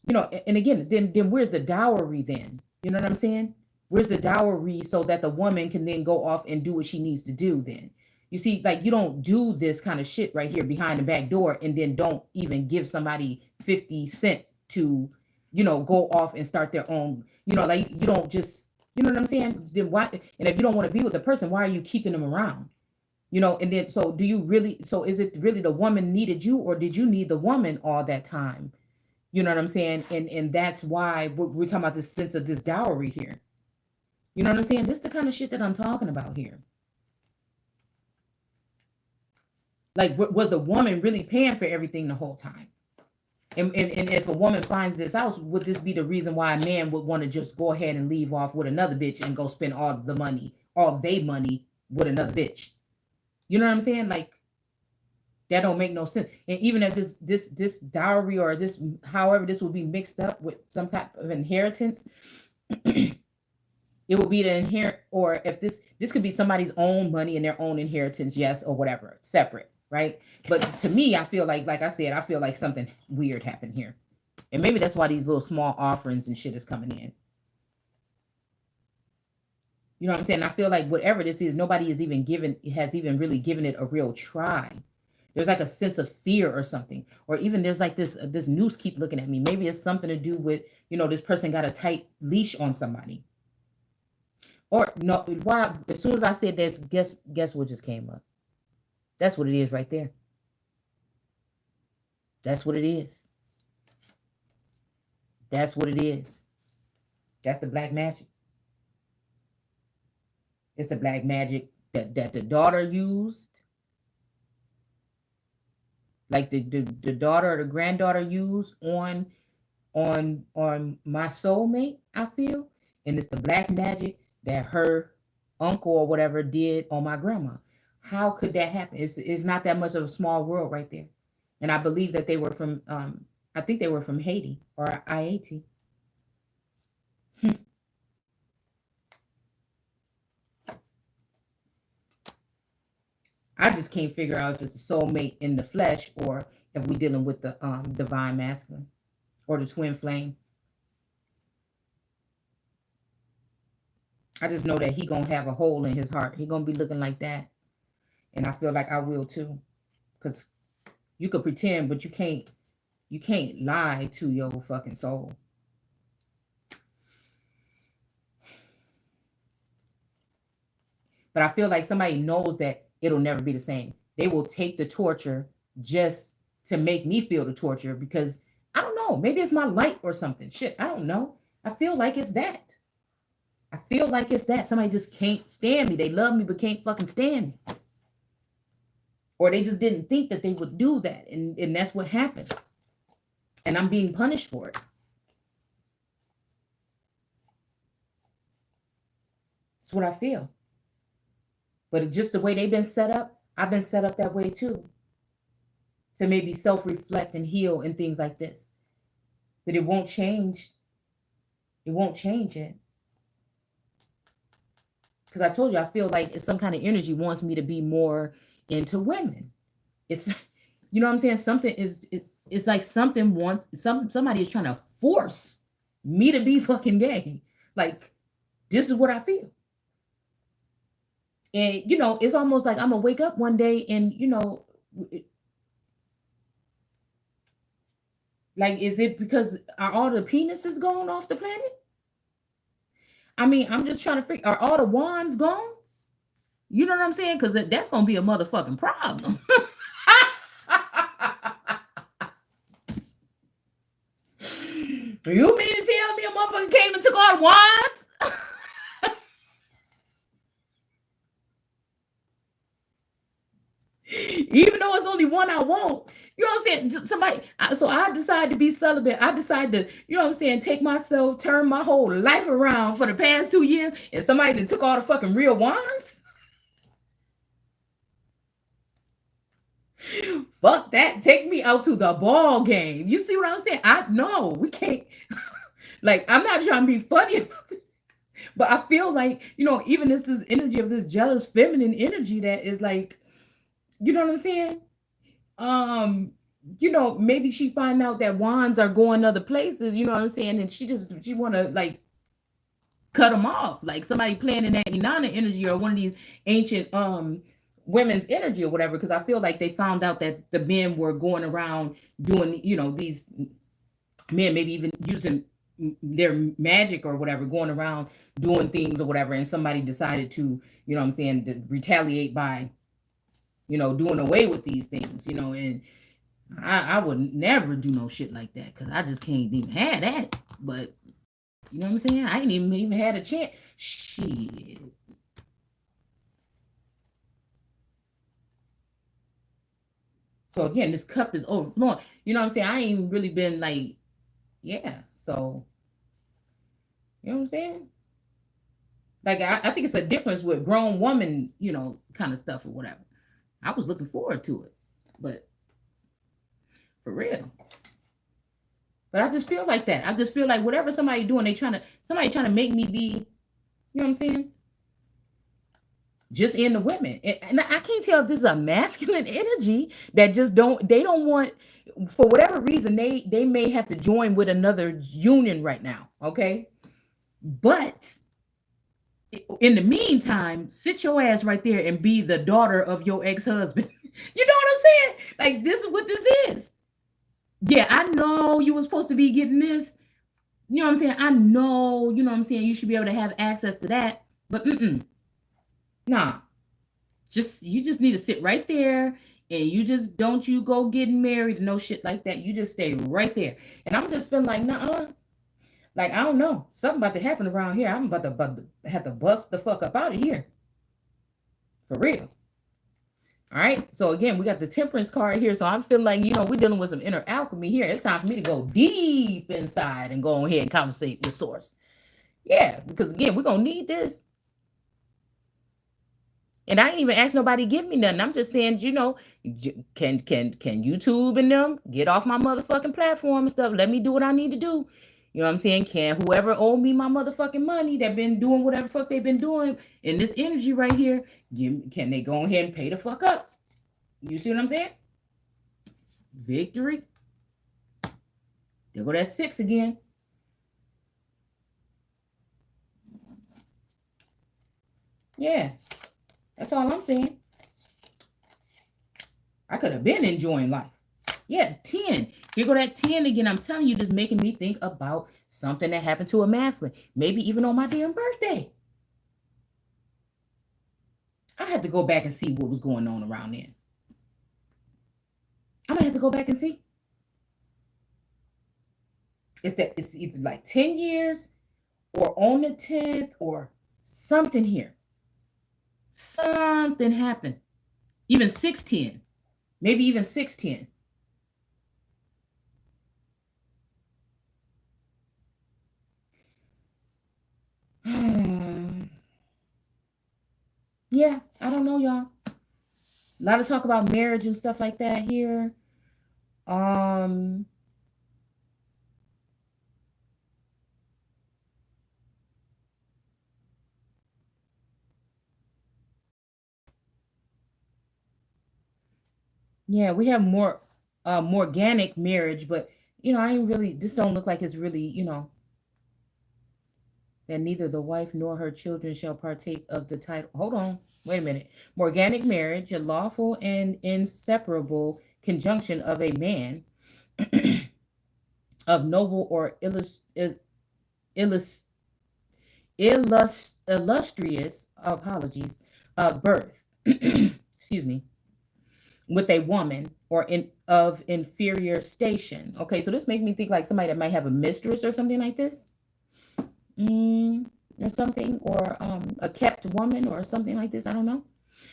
You know, and again, then where's the dowry then? You know what I'm saying? Where's the dowry so that the woman can then go off and do what she needs to do then? You see, like you don't do this kind of shit right here behind the back door and then don't even give somebody 50 cent to, go off and start their own, like you don't just, you know what I'm saying? Then why, and if you don't want to be with the person, why are you keeping them around? And then so do you really, so is it really the woman needed you or did you need the woman all that time? You know what I'm saying? And that's why we're talking about this sense of this dowry here. You know what I'm saying? This is the kind of shit that I'm talking about here. Like, was the woman really paying for everything the whole time? And if a woman finds this out, would this be the reason why a man would want to just go ahead and leave off with another bitch and go spend all the money, all they money with another bitch? You know what I'm saying? Like, that don't make no sense. And even if this dowry or this, however this will be mixed up with some type of inheritance, it will be the inherit, or if this could be somebody's own money and their own inheritance, yes, or whatever, separate, right? But to me, I feel like I said, I feel like something weird happened here. And maybe that's why these little small offerings and shit is coming in. You know what I'm saying? I feel like whatever this is, nobody has even really given it a real try. There's like a sense of fear or something, or even there's like this noose keep looking at me. Maybe it's something to do with, this person got a tight leash on somebody. Or no, why? As soon as I said this, guess what just came up? That's what it is right there. That's what it is. That's what it is. That's the black magic. It's the black magic that the daughter used. Like the daughter or the granddaughter used on my soulmate, I feel. And it's the black magic that her uncle or whatever did on my grandma. How could that happen? It's not that much of a small world right there. And I believe that they were from I think they were from Haiti or IAT. I just can't figure out if it's a soulmate in the flesh or if we're dealing with the divine masculine or the twin flame. I just know that he gonna have a hole in his heart. He gonna be looking like that, and I feel like I will too, because you could pretend, but you can't lie to your fucking soul. But I feel like somebody knows that it'll never be the same. They will take the torture just to make me feel the torture because I don't know. Maybe it's my light or something. Shit, I don't know. I feel like it's that. I feel like it's that. Somebody just can't stand me. They love me but can't fucking stand me. Or they just didn't think that they would do that. And that's what happened. And I'm being punished for it. That's what I feel. But just the way they've been set up, I've been set up that way too. To maybe self-reflect and heal and things like this. But it won't change. It won't change it. Because I told you, I feel like it's some kind of energy wants me to be more into women. It's, you know what I'm saying? Something is, it's like something wants, somebody is trying to force me to be fucking gay. Like, this is what I feel. And, it's almost like I'm going to wake up one day and, like, is it because are all the penises gone off the planet? I mean, I'm just trying to figure, are all the wands gone? You know what I'm saying? Because that's going to be a motherfucking problem. You mean to tell me a motherfucker came and took all the wands? Even though it's only one I want. You know what I'm saying? Somebody, so I decided to be celibate. I decided to, you know what I'm saying, take myself, turn my whole life around for the past 2 years, and somebody that took all the fucking real wands? Fuck that. Take me out to the ball game. You see what I'm saying? I know we can't. Like, I'm not trying to be funny, but I feel like, even this energy of this jealous feminine energy that is like, you know what I'm saying? maybe she find out that wands are going other places, you know what I'm saying? And she want to like cut them off, like somebody playing in that Inanna energy or one of these ancient women's energy or whatever. Because I feel like they found out that the men were going around doing, these men maybe even using their magic or whatever, going around doing things or whatever, and somebody decided to, what I'm saying, to retaliate by, doing away with these things, and I would never do no shit like that because I just can't even have that. But you know what I'm saying? I ain't even had a chance. Shit. So again, this cup is overflowing. You know what I'm saying? I ain't even really been like, yeah. So you know what I'm saying? Like I think it's a difference with grown woman, kind of stuff or whatever. I was looking forward to it, but for real. But I just feel like that. I just feel like whatever somebody doing, somebody trying to make me be, you know what I'm saying? Just in the women. And I can't tell if this is a masculine energy that they don't want, for whatever reason, they may have to join with another union right now. Okay. But in the meantime, sit your ass right there and be the daughter of your ex-husband. You know what I'm saying? Like, this is what this is. Yeah, I know you were supposed to be getting this. You know what I'm saying? I know, you know what I'm saying? You should be able to have access to that. But nah. You just need to sit right there, and you go getting married and no shit like that. You just stay right there. And I'm just feeling like, nah, like, I don't know. Something about to happen around here. I'm about to have to bust the fuck up out of here. For real. All right. So again, we got the temperance card here. So I'm feeling like, we're dealing with some inner alchemy here. It's time for me to go deep inside and go ahead and conversate with source. Yeah, because again, we're gonna need this. And I ain't even asked nobody to give me nothing. I'm just saying, can YouTube and them get off my motherfucking platform and stuff? Let me do what I need to do. You know what I'm saying? Can whoever owe me my motherfucking money that been doing whatever fuck they've been doing in this energy right here, can they go ahead and pay the fuck up? You see what I'm saying? Victory. There go that 6 again. Yeah. That's all I'm saying. I could have been enjoying life. Yeah, 10. Here go that 10 again. I'm telling you, just making me think about something that happened to a masculine. Maybe even on my damn birthday. I had to go back and see what was going on around then. I'm gonna have to go back and see. It's either like 10 years or on the 10th or something here. Something happened. Even 610. Maybe even 610. Yeah, I don't know, y'all. A lot of talk about marriage and stuff like that here. Yeah, we have more organic marriage, but I ain't really, this don't look like it's really, that neither the wife nor her children shall partake of the title. Hold on, wait a minute. Organic marriage, a lawful and inseparable conjunction of a man of noble or illustrious apologies birth. Excuse me, with a woman or of inferior station. Okay, so this makes me think like somebody that might have a mistress or something like this. Or something, or a kept woman or something like this. I don't know.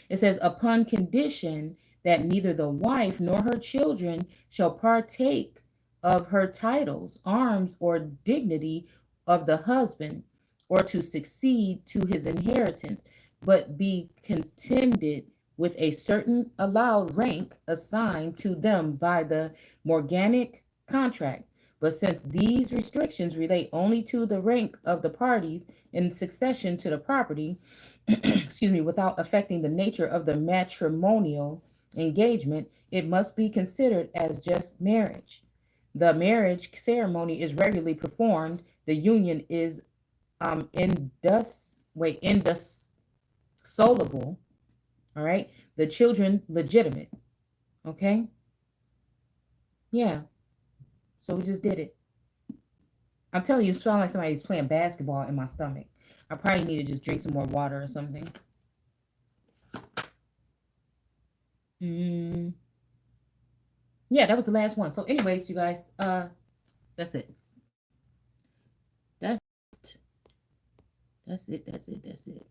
It says, upon condition that neither the wife nor her children shall partake of her titles, arms, or dignity of the husband, or to succeed to his inheritance, but be contented with a certain allowed rank assigned to them by the morganic contract. But since these restrictions relate only to the rank of the parties in succession to the property, excuse me, without affecting the nature of the matrimonial engagement, it must be considered as just marriage. The marriage ceremony is regularly performed. The union is indissoluble. All right. The children legitimate. Okay. Yeah. So we just did it. I'm telling you, it sounds like somebody's playing basketball in my stomach. I probably need to just drink some more water or something. Mm. Yeah, that was the last one. So, anyways, you guys, that's it. That's it. That's it. That's it. That's it.